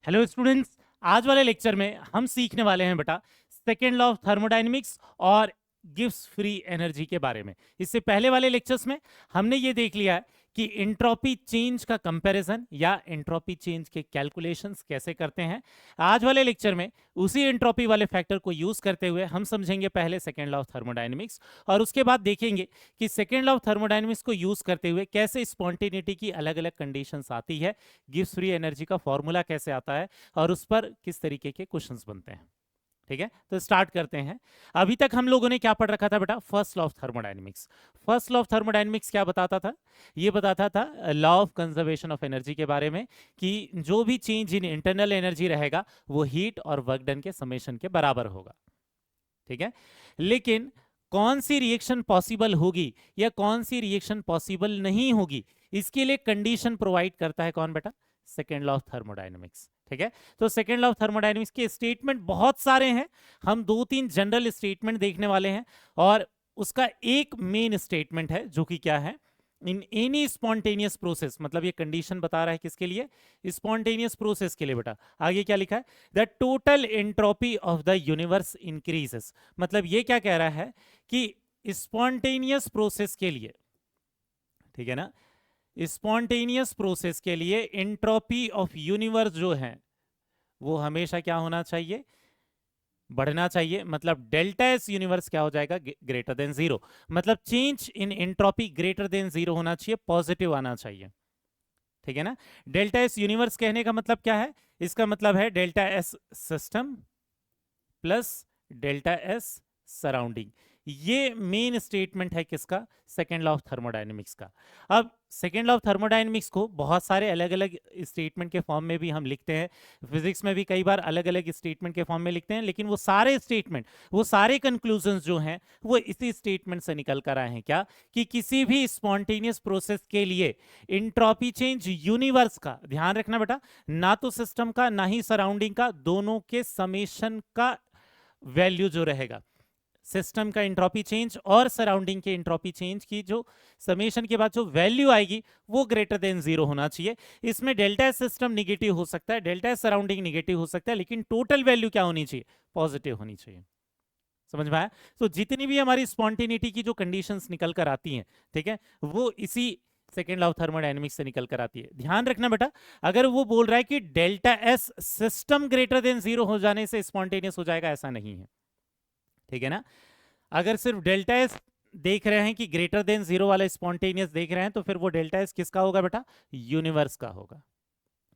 Hello students, आज वाले lecture में हम सीखने वाले हैं बेटा सेकेंड लॉ ऑफ थर्मोडायनेमिक्स और गिब्स फ्री एनर्जी के बारे में। इससे पहले वाले लेक्चर्स में हमने ये देख लिया है कि एंट्रोपी चेंज का कंपैरिजन या एंट्रोपी चेंज के कैलकुलेशंस कैसे करते हैं। आज वाले लेक्चर में उसी एंट्रोपी वाले फैक्टर को यूज करते हुए हम समझेंगे पहले सेकेंड लॉ ऑफ थर्मोडायनेमिक्स और उसके बाद देखेंगे कि सेकेंड लॉ ऑफ थर्मोडायनेमिक्स को यूज करते हुए कैसे स्पॉन्टेनिटी की अलग अलग कंडीशंस आती है, गिब्स फ्री एनर्जी का फॉर्मूला कैसे आता है और उस पर किस तरीके के क्वेश्चंस बनते हैं। ठीक है, तो स्टार्ट करते हैं। अभी तक हम लोगों ने क्या पढ़ रखा था बेटा? First law of thermodynamics. First law of thermodynamics क्या बताता था? ये बताता था law of conservation of energy के बारे में कि जो भी चेंज इन इंटरनल एनर्जी रहेगा वो हीट और वर्क डन के समेशन के बराबर होगा। ठीक है, लेकिन कौन सी रिएक्शन पॉसिबल होगी या कौन सी रिएक्शन पॉसिबल नहीं होगी, इसके लिए कंडीशन प्रोवाइड करता है कौन बेटा? Second law of thermodynamics. ठीक है, तो सेकेंड लॉ ऑफ थर्मोडायनेमिक्स के स्टेटमेंट बहुत सारे हैं, हम दो तीन जनरल स्टेटमेंट देखने वाले हैं और उसका एक मेन स्टेटमेंट है जो कि क्या है? इन एनी स्पॉन्टेनियस प्रोसेस, मतलब ये कंडीशन बता रहा है किसके लिए? स्पॉन्टेनियस प्रोसेस के लिए बेटा। आगे क्या लिखा है? The total entropy of the universe increases. मतलब ये क्या कह रहा है कि स्पॉन्टेनियस प्रोसेस के लिए, ठीक है ना, स्पॉन्टेनियस प्रोसेस के लिए एंट्रोपी ऑफ यूनिवर्स जो है वो हमेशा क्या होना चाहिए? बढ़ना चाहिए। मतलब डेल्टा एस यूनिवर्स क्या हो जाएगा? Greater than zero. मतलब change in entropy greater than zero होना चाहिए, पॉजिटिव आना चाहिए। ठीक है ना? डेल्टा एस यूनिवर्स कहने का मतलब क्या है? इसका मतलब है delta S system plus delta S surrounding. ये मेन स्टेटमेंट है किसका? सेकेंड लॉ ऑफ थर्मोडायनेमिक्स का। अब सेकेंड लॉ ऑफ थर्मोडायनेमिक्स को बहुत सारे अलग अलग स्टेटमेंट के फॉर्म में भी हम लिखते हैं, फिजिक्स में भी कई बार अलग अलग स्टेटमेंट के फॉर्म में लिखते हैं, लेकिन वो सारे स्टेटमेंट, वो सारे कंक्लूजन्स जो हैं वो इसी स्टेटमेंट से निकल कर आए हैं। क्या? कि किसी भी स्पॉन्टेनियस प्रोसेस के लिए इंट्रोपी चेंज यूनिवर्स का, ध्यान रखना बेटा, ना तो सिस्टम का ना ही सराउंडिंग का, दोनों के समेशन का वैल्यू जो रहेगा, सिस्टम का इंट्रोपी चेंज और सराउंडिंग के इंट्रोपी चेंज की जो समेशन के बाद जो वैल्यू आएगी वो ग्रेटर देन जीरो होना चाहिए। इसमें डेल्टा एस सिस्टम निगेटिव हो सकता है, डेल्टा एस सराउंडिंग निगेटिव हो सकता है, लेकिन टोटल वैल्यू क्या होनी चाहिए? पॉजिटिव होनी चाहिए। समझ में आया? तो जितनी भी हमारी स्पॉन्टेनिटी की जो कंडीशंस निकल कर आती हैं, ठीक है, वो इसी सेकेंड लॉ ऑफ थर्मोडायनेमिक्स से निकल कर आती है। ध्यान रखना बेटा, अगर वो बोल रहा है कि delta S system greater than zero हो जाने से स्पॉन्टेनियस हो जाएगा, ऐसा नहीं है। ठीक है ना? अगर सिर्फ डेल्टा एस देख रहे हैं कि ग्रेटर देन जीरो वाला स्पॉन्टेनियस देख रहे हैं, तो फिर वो डेल्टा एस किसका होगा बेटा? यूनिवर्स का होगा।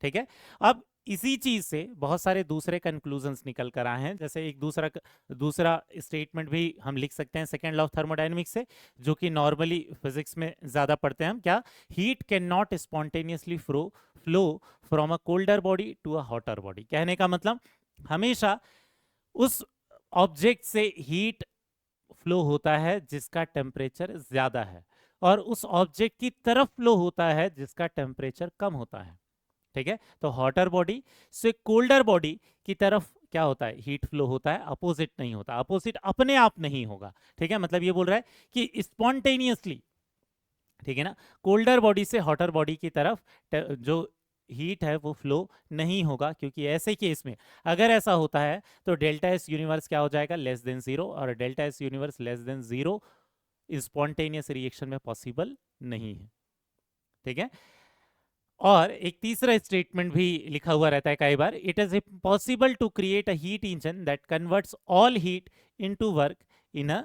ठीक है, अब इसी चीज से बहुत सारे दूसरे कंक्लूजन्स निकल कर आए हैं। जैसे एक दूसरा स्टेटमेंट भी हम लिख सकते हैं सेकेंड लॉ ऑफ थर्मोडायनेमिक्स से, जो कि नॉर्मली फिजिक्स में ज्यादा पढ़ते हैं हम। क्या? Heat can not spontaneously flow from a colder body to a hotter body. कहने का मतलब हमेशा उस ऑब्जेक्ट से हीट फ्लो होता है जिसका टेम्परेचर ज्यादा है, और उस ऑब्जेक्ट की तरफ फ्लो होता है जिसका टेम्परेचर कम होता है। ठीक है, तो हॉटर बॉडी से कोल्डर बॉडी की तरफ क्या होता है? हीट फ्लो होता है, अपोजिट नहीं होता। अपोजिट अपने आप नहीं होगा। ठीक है, मतलब ये बोल रहा है कि स्पॉन्टेनियसली, ठीक है ना, कोल्डर बॉडी से हॉटर बॉडी की तरफ जो हीट है वो फ्लो नहीं होगा, क्योंकि ऐसे केस में अगर ऐसा होता है तो डेल्टा एस यूनिवर्स क्या हो जाएगा? लेस देन जीरो, और delta S universe less than zero spontaneous reaction में पॉसिबल नहीं है। ठीक है, और एक तीसरा स्टेटमेंट भी लिखा हुआ रहता है कई बार, it is impossible to create a heat engine that converts all heat into work in a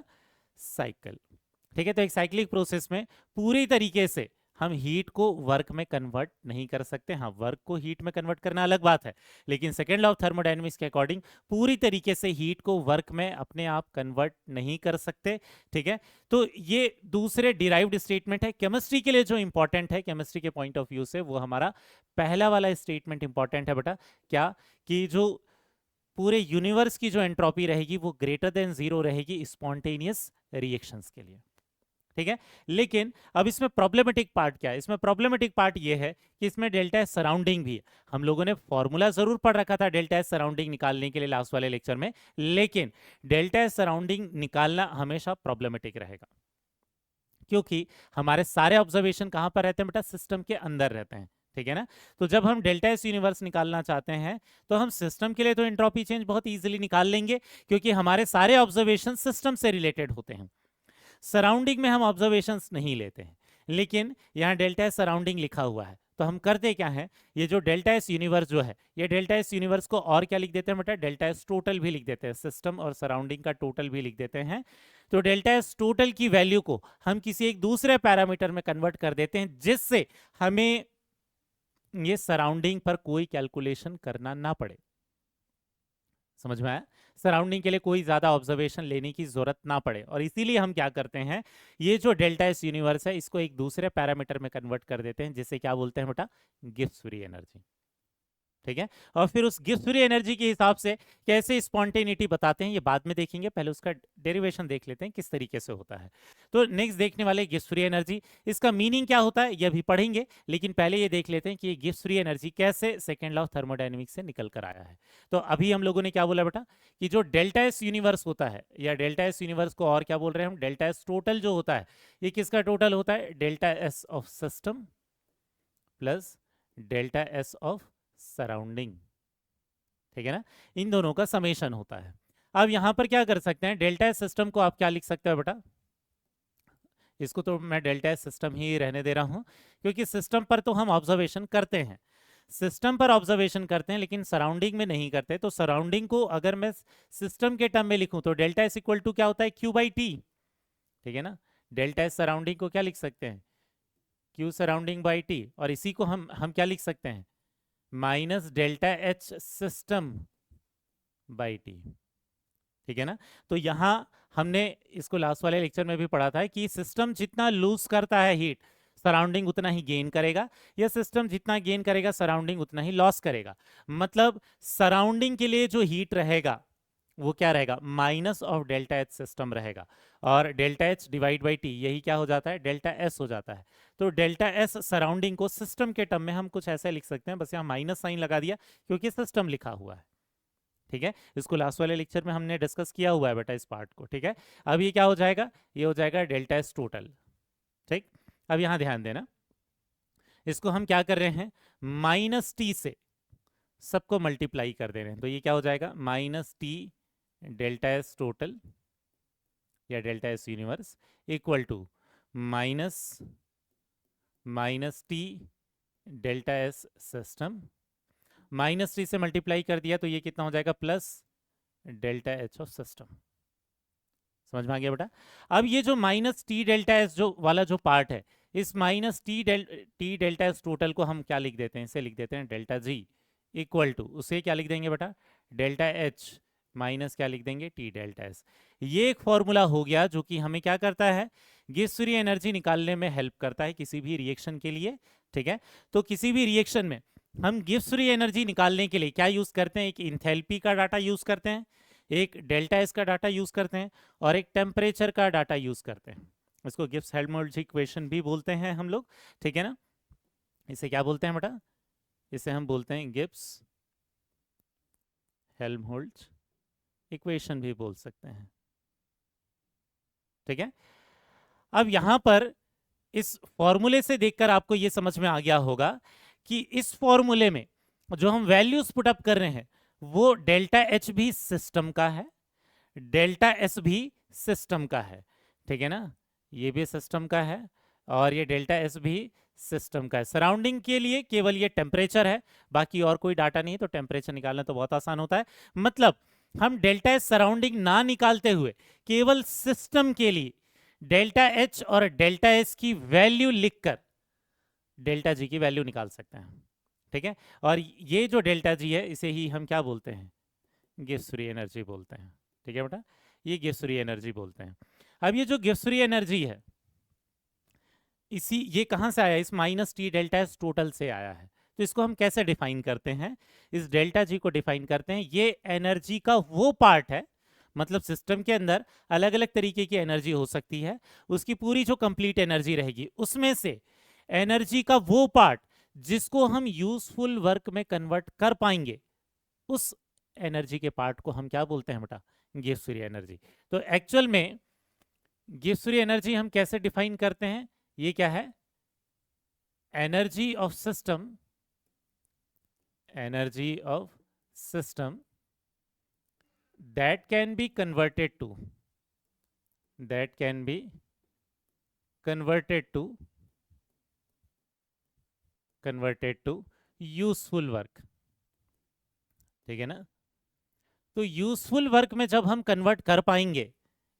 cycle. ठीक है, तो एक साइक्लिक प्रोसेस में पूरी तरीके से हम हीट को वर्क में कन्वर्ट नहीं कर सकते। हाँ, वर्क को हीट में कन्वर्ट करना अलग बात है, लेकिन सेकेंड लॉ ऑफ थर्मोडायनेमिक्स के अकॉर्डिंग पूरी तरीके से हीट को वर्क में अपने आप कन्वर्ट नहीं कर सकते। ठीक है, तो ये दूसरे डिराइव्ड स्टेटमेंट है। केमिस्ट्री के लिए जो इंपॉर्टेंट है, केमिस्ट्री के पॉइंट ऑफ व्यू से, वो हमारा पहला वाला स्टेटमेंट इंपॉर्टेंट है बेटा। क्या? कि जो पूरे यूनिवर्स की जो एंट्रोपी रहेगी वो ग्रेटर देन जीरो रहेगी स्पॉन्टेनियस रिएक्शंस के लिए। ठीक है, लेकिन अब इसमें प्रॉब्लमेटिक पार्ट क्या है? इसमें प्रॉब्लमेटिक पार्ट ये है कि इसमें डेल्टा एस सराउंडिंग भी है। हम लोगों ने फॉर्मूला जरूर पढ़ रखा था डेल्टा एस सराउंडिंग निकालने के लिए लास्ट वाले लेक्चर में, लेकिन डेल्टा एस सराउंडिंग निकालना हमेशा प्रॉब्लमेटिक रहेगा, क्योंकि हमारे सारे ऑब्जर्वेशन कहां पर रहते हैं बेटा? सिस्टम के अंदर रहते हैं। ठीक है ना। तो जब हम डेल्टा एस यूनिवर्स निकालना चाहते हैं तो हम सिस्टम के लिए तो एंट्रोपी चेंज बहुत इजीली निकाल लेंगे, क्योंकि हमारे सारे ऑब्जर्वेशन सिस्टम से रिलेटेड होते हैं। सराउंडिंग में हम ऑब्जर्वेशंस नहीं लेते हैं, लेकिन यहाँ डेल्टा एस सराउंडिंग लिखा हुआ है, तो हम करते क्या है, ये जो डेल्टा एस यूनिवर्स जो है, ये डेल्टा एस यूनिवर्स को और क्या लिख देते हैं बेटा, डेल्टा एस टोटल भी लिख देते हैं, सिस्टम और सराउंडिंग का टोटल भी लिख देते हैं। तो डेल्टा एस टोटल की वैल्यू को हम किसी एक दूसरे पैरामीटर में कन्वर्ट कर देते हैं, जिससे हमें ये सराउंडिंग पर कोई कैलकुलेशन करना ना पड़े। समझ में आया, सराउंडिंग के लिए कोई ज्यादा ऑब्जर्वेशन लेने की जरूरत ना पड़े, और इसीलिए हम क्या करते हैं, ये जो डेल्टा एस यूनिवर्स है इसको एक दूसरे पैरामीटर में कन्वर्ट कर देते हैं, जिसे क्या बोलते हैं बेटा, गिब्स फ्री एनर्जी। ठीक है, और फिर उस गिब्स फ्री एनर्जी के हिसाब से कैसे स्पॉन्टेनिटी बताते हैं ये बाद में देखेंगे, पहले उसका डेरिवेशन देख लेते हैं किस तरीके से होता है। तो नेक्स्ट देखने वाले गिब्स फ्री एनर्जी, इसका मीनिंग क्या होता है ये भी पढ़ेंगे, लेकिन पहले ये देख लेते हैं कि ये गिब्स फ्री एनर्जी कैसे सेकेंड लॉ ऑफ थर्मोडायनेमिक्स से निकल कर आया है। तो अभी हम लोगों ने क्या बोला बेटा, कि जो डेल्टा एस यूनिवर्स होता है, या डेल्टा एस यूनिवर्स को और क्या बोल रहे हैं हम, डेल्टा एस टोटल जो होता है, ये किसका टोटल होता है, delta S of system plus delta S of surrounding. ठीक है ना, इन दोनों का समेशन होता है। अब यहां पर क्या कर सकते हैं, डेल्टा एस सिस्टम को आप क्या लिख सकते हो बेटा, इसको तो मैं डेल्टा एस सिस्टम ही रहने दे रहा हूं, क्योंकि सिस्टम पर तो हम ऑब्जर्वेशन करते हैं, सिस्टम पर ऑब्जर्वेशन करते हैं, लेकिन सराउंडिंग में नहीं करते। तो सराउंडिंग को अगर मैं सिस्टम के टर्म में लिखूं तो डेल्टा एस इक्वल टू क्या होता है, क्यू बाई टी। ठीक है ना, डेल्टा एस सराउंडिंग को क्या लिख सकते हैं, क्यू सराउंडिंग बाई टी, और इसी को हम क्या लिख सकते हैं, minus delta H system by T. ठीक है ना, तो यहां हमने इसको लास्ट वाले लेक्चर में भी पढ़ा था कि सिस्टम जितना लूज करता है हीट, सराउंडिंग उतना ही गेन करेगा, या सिस्टम जितना गेन करेगा सराउंडिंग उतना ही लॉस करेगा। मतलब सराउंडिंग के लिए जो हीट रहेगा वो क्या रहेगा, minus of delta H system रहेगा, और delta H divide by T यही क्या हो जाता है, डेल्टा एस हो जाता है। तो डेल्टा एस सराउंडिंग को सिस्टम के टर्म में हम कुछ ऐसे लिख सकते हैं, बस यहाँ माइनस साइन लगा दिया क्योंकि सिस्टम लिखा हुआ है। ठीक है, इसको लास्ट वाले लेक्चर में हमने डिस्कस किया हुआ है बेटा इस पार्ट को। ठीक है, अब ये क्या हो जाएगा, ये हो जाएगा डेल्टा एस टोटल। ठीक, अब यहाँ ध्यान देना, इसको हम क्या कर रहे हैं, माइनस टी से सबको मल्टीप्लाई कर दे रहे हैं, तो ये क्या हो जाएगा, minus T delta S total या delta S universe equal to minus T delta S system, minus T से मल्टीप्लाई कर दिया तो ये कितना हो जाएगा, plus delta H of system. समझ में आ गया बेटा। अब ये जो माइनस टी डेल्टा एस जो वाला जो पार्ट है, इस minus T delta S total को हम क्या लिख देते हैं, इसे लिख देते हैं डेल्टा जी इक्वल टू, उसे क्या लिख देंगे बेटा, डेल्टा एच माइनस क्या लिख देंगे, टी डेल्टा एस। ये एक फॉर्मूला हो गया जो कि हमें क्या करता है, गिब्स फ्री एनर्जी निकालने में हेल्प करता है किसी भी रिएक्शन के लिए। ठीक है, तो किसी भी रिएक्शन में हम गिब्स फ्री एनर्जी निकालने के लिए क्या यूज करते हैं, एक इंथैल्पी का डाटा यूज करते हैं, एक डेल्टा एस का डाटा यूज करते हैं, और एक टेम्परेचर का डाटा यूज करते हैं। इसको गिब्स हेल्महोल्ट्ज इक्वेशन भी बोलते हैं हम लोग। ठीक है ना, इसे क्या बोलते हैं बेटा, इसे हम बोलते हैं गिब्स हेल्महोल्ट्ज इक्वेशन भी बोल सकते हैं। ठीक है, अब यहां पर इस फॉर्मूले से देखकर आपको यह समझ में आ गया होगा कि इस फॉर्मूले में जो हम वैल्यूज पुट अप कर रहे हैं वो डेल्टा एच भी सिस्टम का है, डेल्टा एस भी सिस्टम का है। ठीक है ना, ये भी सिस्टम का है और ये डेल्टा एस भी सिस्टम का है। सराउंडिंग के लिए केवल ये टेम्परेचर है, बाकी और कोई डाटा नहीं है, तो टेम्परेचर निकालना तो बहुत आसान होता है। मतलब हम डेल्टा एस सराउंडिंग ना निकालते हुए केवल सिस्टम के लिए डेल्टा एच और डेल्टा एस की वैल्यू लिखकर डेल्टा जी की वैल्यू निकाल सकते हैं। ठीक है, और ये जो डेल्टा जी है इसे ही हम क्या बोलते हैं, गिब्स फ्री एनर्जी बोलते हैं। ठीक है बेटा, ये गिब्स फ्री एनर्जी बोलते हैं। अब ये जो गिब्स फ्री एनर्जी है ये कहां से आया, इस minus T delta S total से आया है। तो इसको हम कैसे डिफाइन करते हैं, इस डेल्टा जी को डिफाइन करते हैं, ये एनर्जी का वो पार्ट है, मतलब सिस्टम के अंदर अलग अलग तरीके की एनर्जी हो सकती है, उसकी पूरी जो कंप्लीट एनर्जी रहेगी उसमें से एनर्जी का वो पार्ट जिसको हम यूजफुल वर्क में कन्वर्ट कर पाएंगे, उस एनर्जी के पार्ट को हम क्या बोलते हैं बेटा, गिब्स फ्री एनर्जी। तो एक्चुअल में गिब्स फ्री एनर्जी हम कैसे डिफाइन करते हैं, ये क्या है, energy of system that can be converted to that can be converted to useful work. ठीक है ना? तो यूजफुल वर्क में जब हम कन्वर्ट कर पाएंगे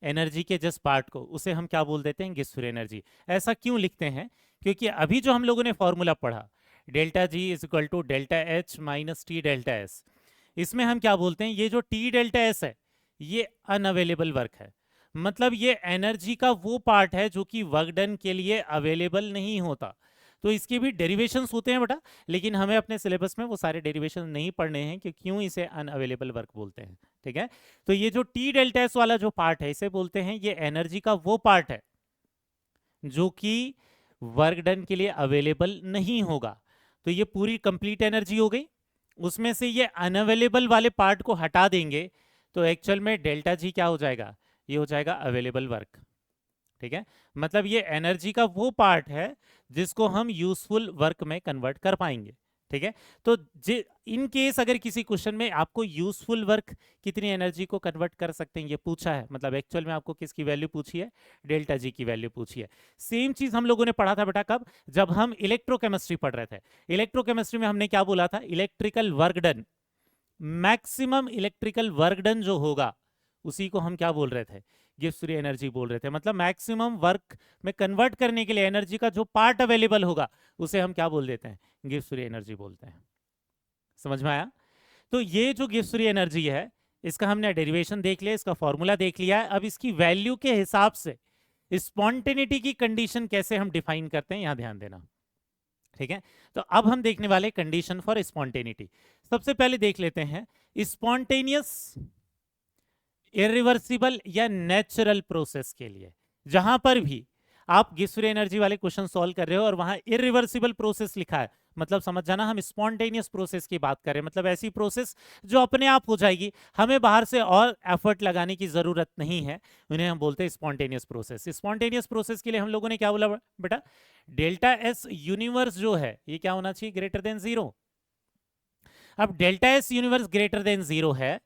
एनर्जी के जिस पार्ट को, उसे हम क्या बोल देते हैं? Gibbs energy. ऐसा क्यों लिखते हैं? क्योंकि अभी जो हम लोगों ने फॉर्मूला पढ़ा, delta G is equal to delta H minus T delta S, इसमें हम क्या बोलते हैं? ये जो टी डेल्टा एस है ये अनअवेलेबल वर्क है। मतलब ये एनर्जी का वो पार्ट है जो कि वर्क डन के लिए अवेलेबल नहीं होता। तो इसके भी डेरिवेशंस होते हैं बेटा, लेकिन हमें अपने सिलेबस में वो सारे डेरिवेशन नहीं पढ़ने हैं कि क्यों इसे अनअवेलेबल वर्क बोलते हैं। ठीक है? तो ये जो टी डेल्टा एस वाला जो पार्ट है इसे बोलते हैं ये एनर्जी का वो पार्ट है जो कि वर्क डन के लिए अवेलेबल नहीं होगा। तो ये पूरी कंप्लीट एनर्जी हो गई। उसमें से ये अनअवेलेबल वाले पार्ट को हटा देंगे तो एक्चुअल में डेल्टा जी क्या हो जाएगा? ये हो जाएगा अवेलेबल वर्क। ठीक है? मतलब ये एनर्जी का वो पार्ट है जिसको हम यूजफुल वर्क में कन्वर्ट कर पाएंगे। ठीक है? तो इन केस अगर किसी क्वेश्चन में आपको यूजफुल वर्क कितनी एनर्जी को कन्वर्ट कर सकते हैं ये पूछा है, मतलब एक्चुअल में आपको किसकी वैल्यू पूछी है? डेल्टा जी की वैल्यू पूछी है। सेम चीज हम लोगों ने पढ़ा था बेटा, कब? जब हम इलेक्ट्रोकेमिस्ट्री पढ़ रहे थे। इलेक्ट्रोकेमिस्ट्री में हमने क्या बोला था? Electrical work done, maximum electrical work done जो होगा उसी को हम क्या बोल रहे थे? गिब्स फ्री एनर्जी बोल रहे थे। मतलब मैक्सिमम वर्क में कन्वर्ट करने के लिए एनर्जी का जो पार्ट अवेलेबल होगा उसे हम क्या बोल देते हैं? गिब्स फ्री एनर्जी बोलते हैं। समझ में आया? तो ये जो गिब्स फ्री एनर्जी है इसका हमने डेरिवेशन देख लिया, इसका फॉर्मूला देख लिया है। अब इसकी वैल्यू के हिसाब से स्पॉन्टेनिटी की कंडीशन कैसे हम डिफाइन करते हैं, यहां ध्यान देना। ठीक है? तो अब हम देखने वाले कंडीशन फॉर स्पॉन्टेनिटी। सबसे पहले देख लेते हैं स्पॉन्टेनियस, इरिवर्सिबल या नेचुरल प्रोसेस के लिए जहां पर भी आप गिब्स फ्री एनर्जी वाले क्वेश्चन सॉल्व कर रहे हो और वहां इरिवर्सिबल प्रोसेस लिखा है, मतलब समझ जाना हम स्पॉन्टेनियस प्रोसेस की बात कर रहे हैं। मतलब ऐसी प्रोसेस जो अपने आप हो जाएगी, हमें बाहर से और एफर्ट लगाने की जरूरत नहीं है, उन्हें हम बोलते हैं स्पॉन्टेनियस प्रोसेस। स्पॉन्टेनियस प्रोसेस के लिए हम लोगों ने क्या बोला बेटा? डेल्टा एस यूनिवर्स जो है ये क्या होना चाहिए? Greater than zero. अब delta S universe greater than zero है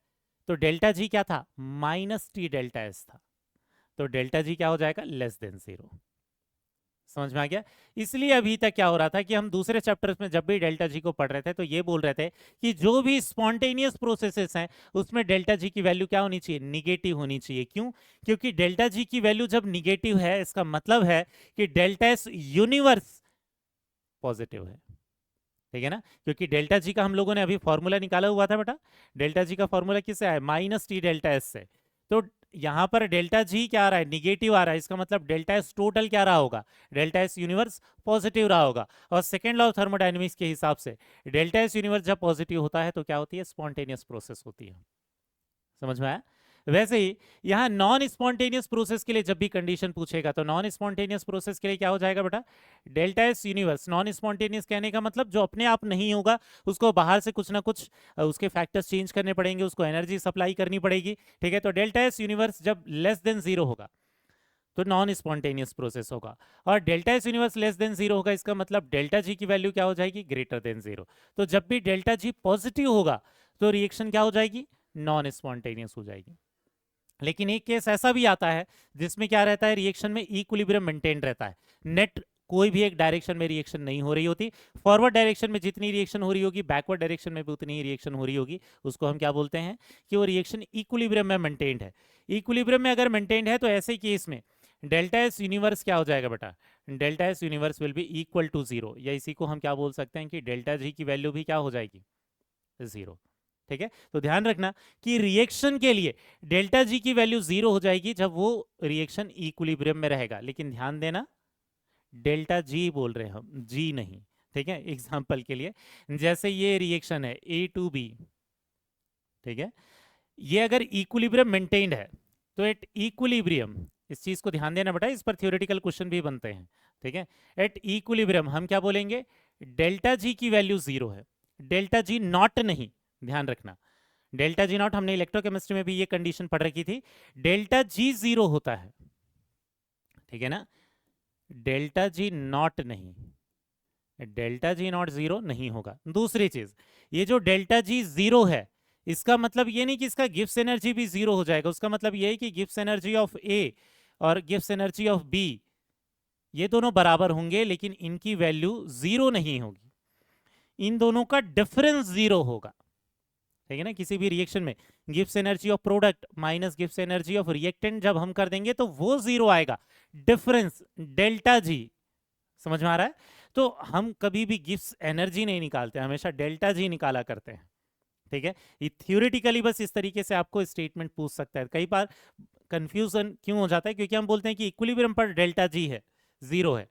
तो डेल्टा जी क्या था? माइनस टी डेल्टा एस था। तो डेल्टा जी क्या हो जाएगा? Less than zero. समझ में आ गया? इसलिए अभी तक क्या हो रहा था कि हम दूसरे चैप्टर्स में जब भी डेल्टा जी को पढ़ रहे थे तो ये बोल रहे थे कि जो भी स्पॉन्टेनियस प्रोसेसेस हैं उसमें डेल्टा जी की वैल्यू क्या होनी चाहिए? निगेटिव होनी चाहिए। क्यों? क्योंकि डेल्टा जी की वैल्यू जब निगेटिव है इसका मतलब है कि डेल्टा एस यूनिवर्स पॉजिटिव है। ठीक है ना? क्योंकि डेल्टा जी का हम लोगों ने अभी फॉर्मूला निकाला हुआ था बेटा। डेल्टा जी का फॉर्मूला किससे आया? माइनस टी डेल्टा एस से। तो यहां पर डेल्टा जी क्या आ रहा है? निगेटिव आ रहा है। इसका मतलब डेल्टा एस टोटल क्या रहा होगा? डेल्टा एस यूनिवर्स पॉजिटिव रहा होगा। और सेकेंड लॉ ऑफ थर्मोडायनेमिक्स के हिसाब से डेल्टा एस यूनिवर्स जब पॉजिटिव होता है तो क्या होती है? स्पॉन्टेनियस प्रोसेस होती है। समझ में आया? वैसे ही यहां नॉन स्पॉन्टेनियस प्रोसेस के लिए जब भी कंडीशन पूछेगा तो नॉन स्पॉन्टेनियस प्रोसेस के लिए क्या हो जाएगा बेटा? Delta S universe. Non spontaneous कहने का मतलब जो अपने आप नहीं होगा, उसको बाहर से कुछ ना कुछ उसके फैक्टर्स चेंज करने पड़ेंगे, उसको एनर्जी सप्लाई करनी पड़ेगी। ठीक है? तो डेल्टा एस यूनिवर्स जब लेस देन जीरो होगा तो नॉन स्पॉन्टेनियस प्रोसेस होगा। और delta S universe less than zero होगा, इसका मतलब डेल्टा जी की वैल्यू क्या हो जाएगी? Greater than zero. तो जब भी डेल्टा जी पॉजिटिव होगा तो रिएक्शन क्या हो जाएगी? नॉन स्पॉन्टेनियस हो जाएगी। लेकिन एक केस ऐसा भी आता है जिसमें क्या रहता है? रिएक्शन में इक्विलिब्रियम मेंटेन रहता है। नेट कोई भी एक डायरेक्शन में रिएक्शन नहीं हो रही होती। फॉरवर्ड डायरेक्शन में जितनी रिएक्शन हो रही होगी बैकवर्ड डायरेक्शन में भी उतनी ही रिएक्शन हो रही होगी। उसको हम क्या बोलते हैं? कि वो रिएक्शन इक्विलिब्रियम में मेंटेन्ड है। इक्विलिब्रियम में अगर मेंटेन्ड है तो ऐसे केस में डेल्टा एस यूनिवर्स क्या हो जाएगा बेटा? Delta S universe will be equal to zero, या इसी को हम क्या बोल सकते हैं कि डेल्टा जी की वैल्यू भी क्या हो जाएगी? जीरो। ठीक है? तो ध्यान रखना कि रिएक्शन के लिए डेल्टा जी की वैल्यू जीरो हो जाएगी जब वो रिएक्शन इक्विलिब्रियम में रहेगा। लेकिन ध्यान देना डेल्टा जी बोल रहे हैं हम, जी नहीं। ठीक है? एग्जांपल के लिए जैसे ये रिएक्शन है ए टू बी, ठीक है, ये अगर इक्विलिब्रियम मेंटेन्ड है तो एट इक्विलिब्रियम, इस चीज को ध्यान देना बेटा, इस पर थ्योरेटिकल क्वेश्चन भी बनते हैं। ठीक है? एट इक्विलिब्रियम हम क्या बोलेंगे? डेल्टा जी की वैल्यू जीरो है, डेल्टा जी नॉट नहीं। ध्यान रखना डेल्टा जी नॉट, हमने इलेक्ट्रोकेमिस्ट्री में भी ये कंडीशन पढ़ रखी थी। डेल्टा जी जीरो होता है, ठीक है ना? डेल्टा जी नॉट नहीं, डेल्टा जी नॉट जीरो नहीं होगा। दूसरी चीज, ये जो डेल्टा जी जीरो है, इसका मतलब ये नहीं कि इसका गिब्स एनर्जी भी जीरो हो जाएगा। उसका मतलब ये है कि गिब्स एनर्जी ऑफ ए और गिब्स एनर्जी ऑफ बी, ये दोनों बराबर होंगे, लेकिन इनकी वैल्यू जीरो नहीं होगी। इन दोनों का डिफरेंस जीरो होगा। ठीक है ना, किसी भी रिएक्शन में Gibbs energy of product minus Gibbs energy of reactant जब हम कर देंगे तो वो जीरो आएगा। डिफरेंस डेल्टा जी, समझ में आ रहा है? तो हम कभी भी गिब्स एनर्जी नहीं निकालते, हमेशा डेल्टा जी निकाला करते हैं। ठीक है, ये थ्योरेटिकली बस इस तरीके से आपको स्टेटमेंट पूछ सकता है। कई बार कंफ्यूजन क्यों हो जाता है, क्योंकि हम बोलते हैं कि इक्विलिब्रियम पर डेल्टा जी है, जीरो है,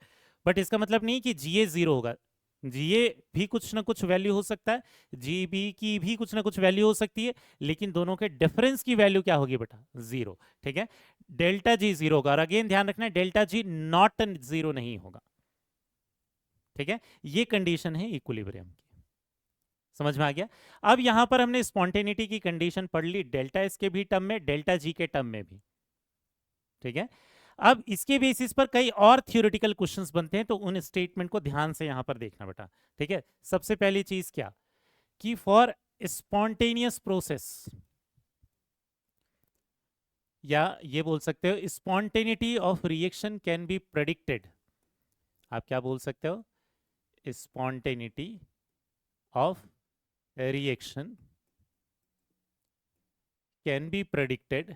बट इसका मतलब नहीं कि जीए जीरो होगा। जीए भी कुछ ना कुछ वैल्यू हो सकता है, जी बी की भी कुछ ना कुछ वैल्यू हो सकती है, लेकिन दोनों के डिफरेंस की वैल्यू क्या होगी बेटा? जीरो। ठीक है, डेल्टा जी जीरो होगा। और अगेन ध्यान रखना है, डेल्टा जी नॉट जीरो नहीं होगा। ठीक है, ये कंडीशन है इक्विलिब्रियम की। समझ में आ गया? अब यहां पर हमने स्पॉन्टेनिटी की कंडीशन पढ़ ली, डेल्टा एस के भी टर्म में, डेल्टा जी के टर्म में भी। ठीक है, अब इसके बेसिस पर कई और थ्योरेटिकल क्वेश्चंस बनते हैं, तो उन स्टेटमेंट को ध्यान से यहां पर देखना बेटा। ठीक है, सबसे पहली चीज क्या कि फॉर स्पॉन्टेनियस प्रोसेस, या ये बोल सकते हो spontaneity of reaction can be predicted. आप क्या बोल सकते हो? Spontaneity of reaction can be predicted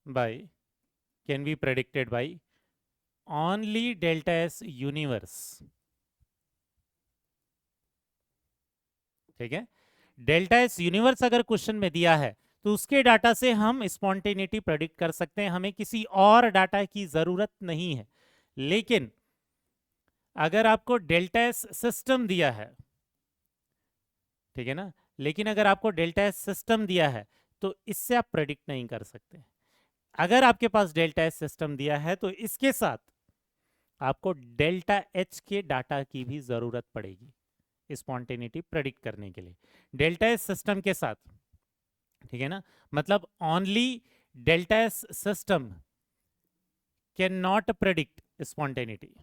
by only delta S universe। ठीक है, डेल्टा एस यूनिवर्स अगर क्वेश्चन में दिया है तो उसके डाटा से हम स्पॉन्टेनिटी प्रेडिक्ट कर सकते हैं, हमें किसी और डाटा की जरूरत नहीं है। लेकिन अगर आपको डेल्टा एस सिस्टम दिया है, ठीक है ना, लेकिन अगर आपको डेल्टा एस सिस्टम दिया है तो इससे आप प्रेडिक्ट नहीं कर सकते। अगर आपके पास डेल्टा एस सिस्टम दिया है तो इसके साथ आपको डेल्टा एच के डाटा की भी जरूरत पड़ेगी स्पॉन्टेनिटी प्रेडिक्ट करने के लिए। डेल्टा एस सिस्टम के साथ, ठीक है ना, मतलब only delta S system can not predict spontaneity.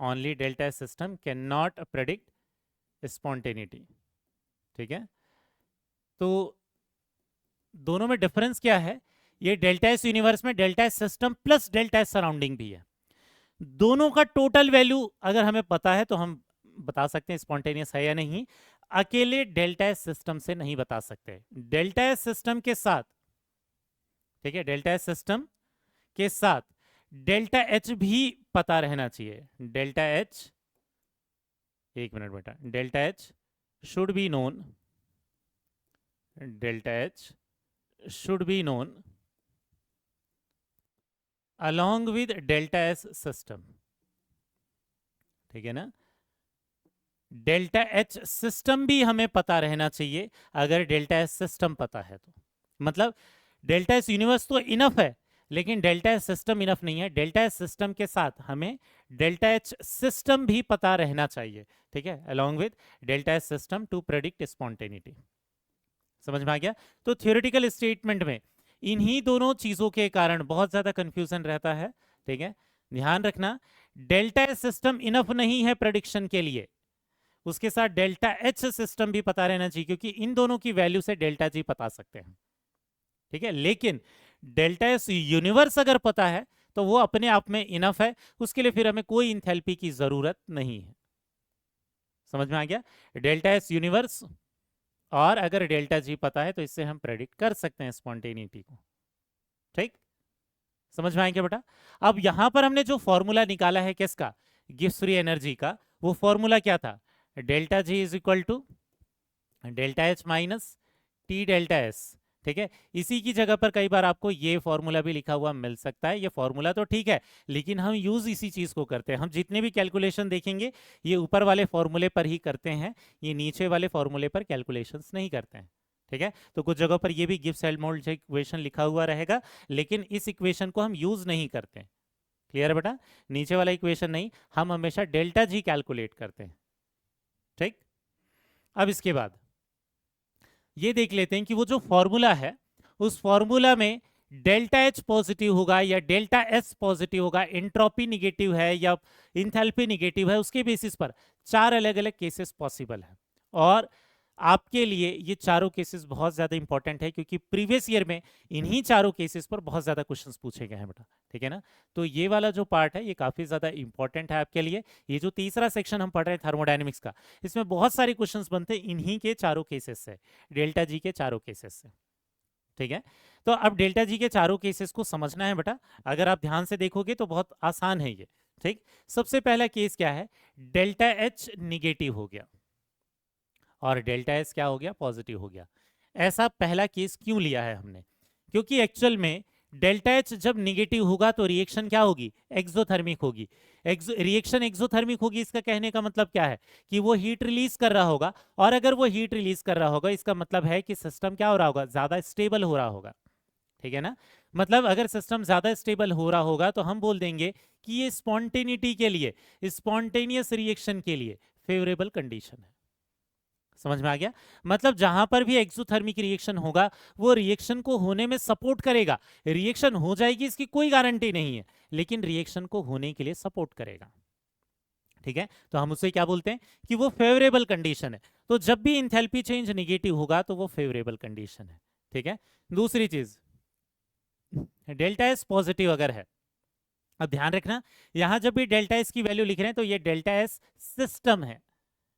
Only delta S system can not predict spontaneity. ठीक है, तो दोनों में डिफरेंस क्या है? ये डेल्टा एस यूनिवर्स में delta S system plus delta S surrounding भी है। दोनों का टोटल वैल्यू अगर हमें पता है तो हम बता सकते हैं स्पॉन्टेनियस है या नहीं। अकेले डेल्टा एस सिस्टम से नहीं बता सकते। डेल्टा एस सिस्टम के साथ, ठीक है, डेल्टा एस सिस्टम के साथ डेल्टा एच भी पता रहना चाहिए। डेल्टा एच, एक मिनट बेटा, delta H should be known, delta H should be known along with delta S system। ठीक है ना, डेल्टा एच सिस्टम भी हमें पता रहना चाहिए। अगर डेल्टा एस सिस्टम पता है तो मतलब डेल्टा एस यूनिवर्स तो इनफ है, लेकिन डेल्टा एस सिस्टम इनफ नहीं है। डेल्टा एस सिस्टम के साथ हमें डेल्टा एच सिस्टम भी पता रहना चाहिए। ठीक है, along with delta S system to predict spontaneity. समझ में आ गया? तो थियोरेटिकल स्टेटमेंट में इन्हीं दोनों चीजों के कारण बहुत ज्यादा कंफ्यूजन रहता है। ठीक है, ध्यान रखना, डेल्टा एस सिस्टम इनफ नहीं है प्रेडिक्शन के लिए, उसके साथ डेल्टा एच सिस्टम भी पता रहना चाहिए, क्योंकि इन दोनों की वैल्यू से डेल्टा जी पता सकते हैं। ठीक है, लेकिन डेल्टा एस यूनिवर्स अगर पता है तो वो अपने आप में इनफ है, उसके लिए फिर हमें कोई इंथैल्पी की जरूरत नहीं है। समझ में आ गया? डेल्टा एस यूनिवर्स और अगर डेल्टा जी पता है तो इससे हम प्रेडिक्ट कर सकते हैं स्पॉन्टेनिटी को। ठीक, समझ में आएंगे बेटा? अब यहां पर हमने जो फॉर्मूला निकाला है किसका? गिब्स फ्री एनर्जी का। वो फॉर्मूला क्या था? Delta G is equal to delta H minus T delta S. ठीक है, इसी की जगह पर कई बार आपको ये फॉर्मूला भी लिखा हुआ मिल सकता है। ये फॉर्मूला तो ठीक है, लेकिन हम यूज इसी चीज को करते हैं। हम जितने भी कैलकुलेशन देखेंगे ये ऊपर वाले फॉर्मूले पर ही करते हैं, ये नीचे वाले फॉर्मूले पर कैलकुलेशंस नहीं करते हैं। ठीक है, तो कुछ जगह पर ये भी गिब्स हेल्महोल्ट्ज इक्वेशन लिखा हुआ रहेगा, लेकिन इस इक्वेशन को हम यूज नहीं करते। क्लियर है बेटा? नीचे वाला इक्वेशन नहीं, हम हमेशा डेल्टा जी कैलकुलेट करते हैं। ठीक, अब इसके बाद ये देख लेते हैं कि वो जो फॉर्मूला है उस फॉर्मूला में डेल्टा एच पॉजिटिव होगा या डेल्टा एस पॉजिटिव होगा, एंट्रोपी निगेटिव है या इंथैल्पी निगेटिव है, उसके बेसिस पर 4 अलग अलग केसेस पॉसिबल है। और आपके लिए ये चारों केसेस बहुत ज्यादा इंपॉर्टेंट है क्योंकि प्रीवियस ईयर में इन्हीं चारों केसेस पर बहुत ज्यादा क्वेश्चंस पूछे गए हैं बेटा, ठीक है ना। तो ये वाला जो पार्ट है ये काफी ज्यादा इंपॉर्टेंट है आपके लिए। ये जो तीसरा सेक्शन हम पढ़ रहे हैं थर्मोडायनेमिक्स का, इसमें बहुत सारे क्वेश्चंस बनते हैं इन्हीं के चारों केसेस से, डेल्टा जी के चारों केसेस से, ठीक है। तो अब डेल्टा जी के चारों केसेस को समझना है बेटा, अगर आप ध्यान से देखोगे तो बहुत आसान है ये, ठीक। सबसे पहला केस क्या है, डेल्टा एच निगेटिव हो गया और डेल्टा एस क्या हो गया, पॉजिटिव हो गया। ऐसा पहला केस क्यों लिया है हमने, क्योंकि एक्चुअल में डेल्टा एच जब निगेटिव होगा तो रिएक्शन क्या होगी, एक्सोथर्मिक होगी। रिएक्शन एक्सोथर्मिक होगी, इसका कहने का मतलब क्या है कि वो हीट रिलीज कर रहा होगा, और अगर वो हीट रिलीज कर रहा होगा इसका मतलब है कि सिस्टम क्या हो रहा होगा, ज्यादा स्टेबल हो रहा होगा, ठीक है ना। मतलब अगर सिस्टम ज्यादा स्टेबल हो रहा होगा तो हम बोल देंगे कि ये स्पॉन्टेनिटी के लिए, स्पॉन्टेनियस रिएक्शन के लिए फेवरेबल कंडीशन है। समझ में आ गया, मतलब जहां पर भी एक्सोथर्मिक रिएक्शन होगा वो रिएक्शन को होने में सपोर्ट करेगा। रिएक्शन हो जाएगी इसकी कोई गारंटी नहीं है, लेकिन रिएक्शन को होने के लिए सपोर्ट करेगा, ठीक है। तो हम उसे क्या बोलते हैं कि वो फेवरेबल कंडीशन है। तो जब भी इंथैल्पी चेंज निगेटिव होगा तो वो फेवरेबल कंडीशन है, ठीक है। दूसरी चीज, डेल्टा एस पॉजिटिव अगर है, अब ध्यान रखना यहां जब भी डेल्टा एस की वैल्यू लिख रहे हैं तो ये डेल्टा एस सिस्टम है,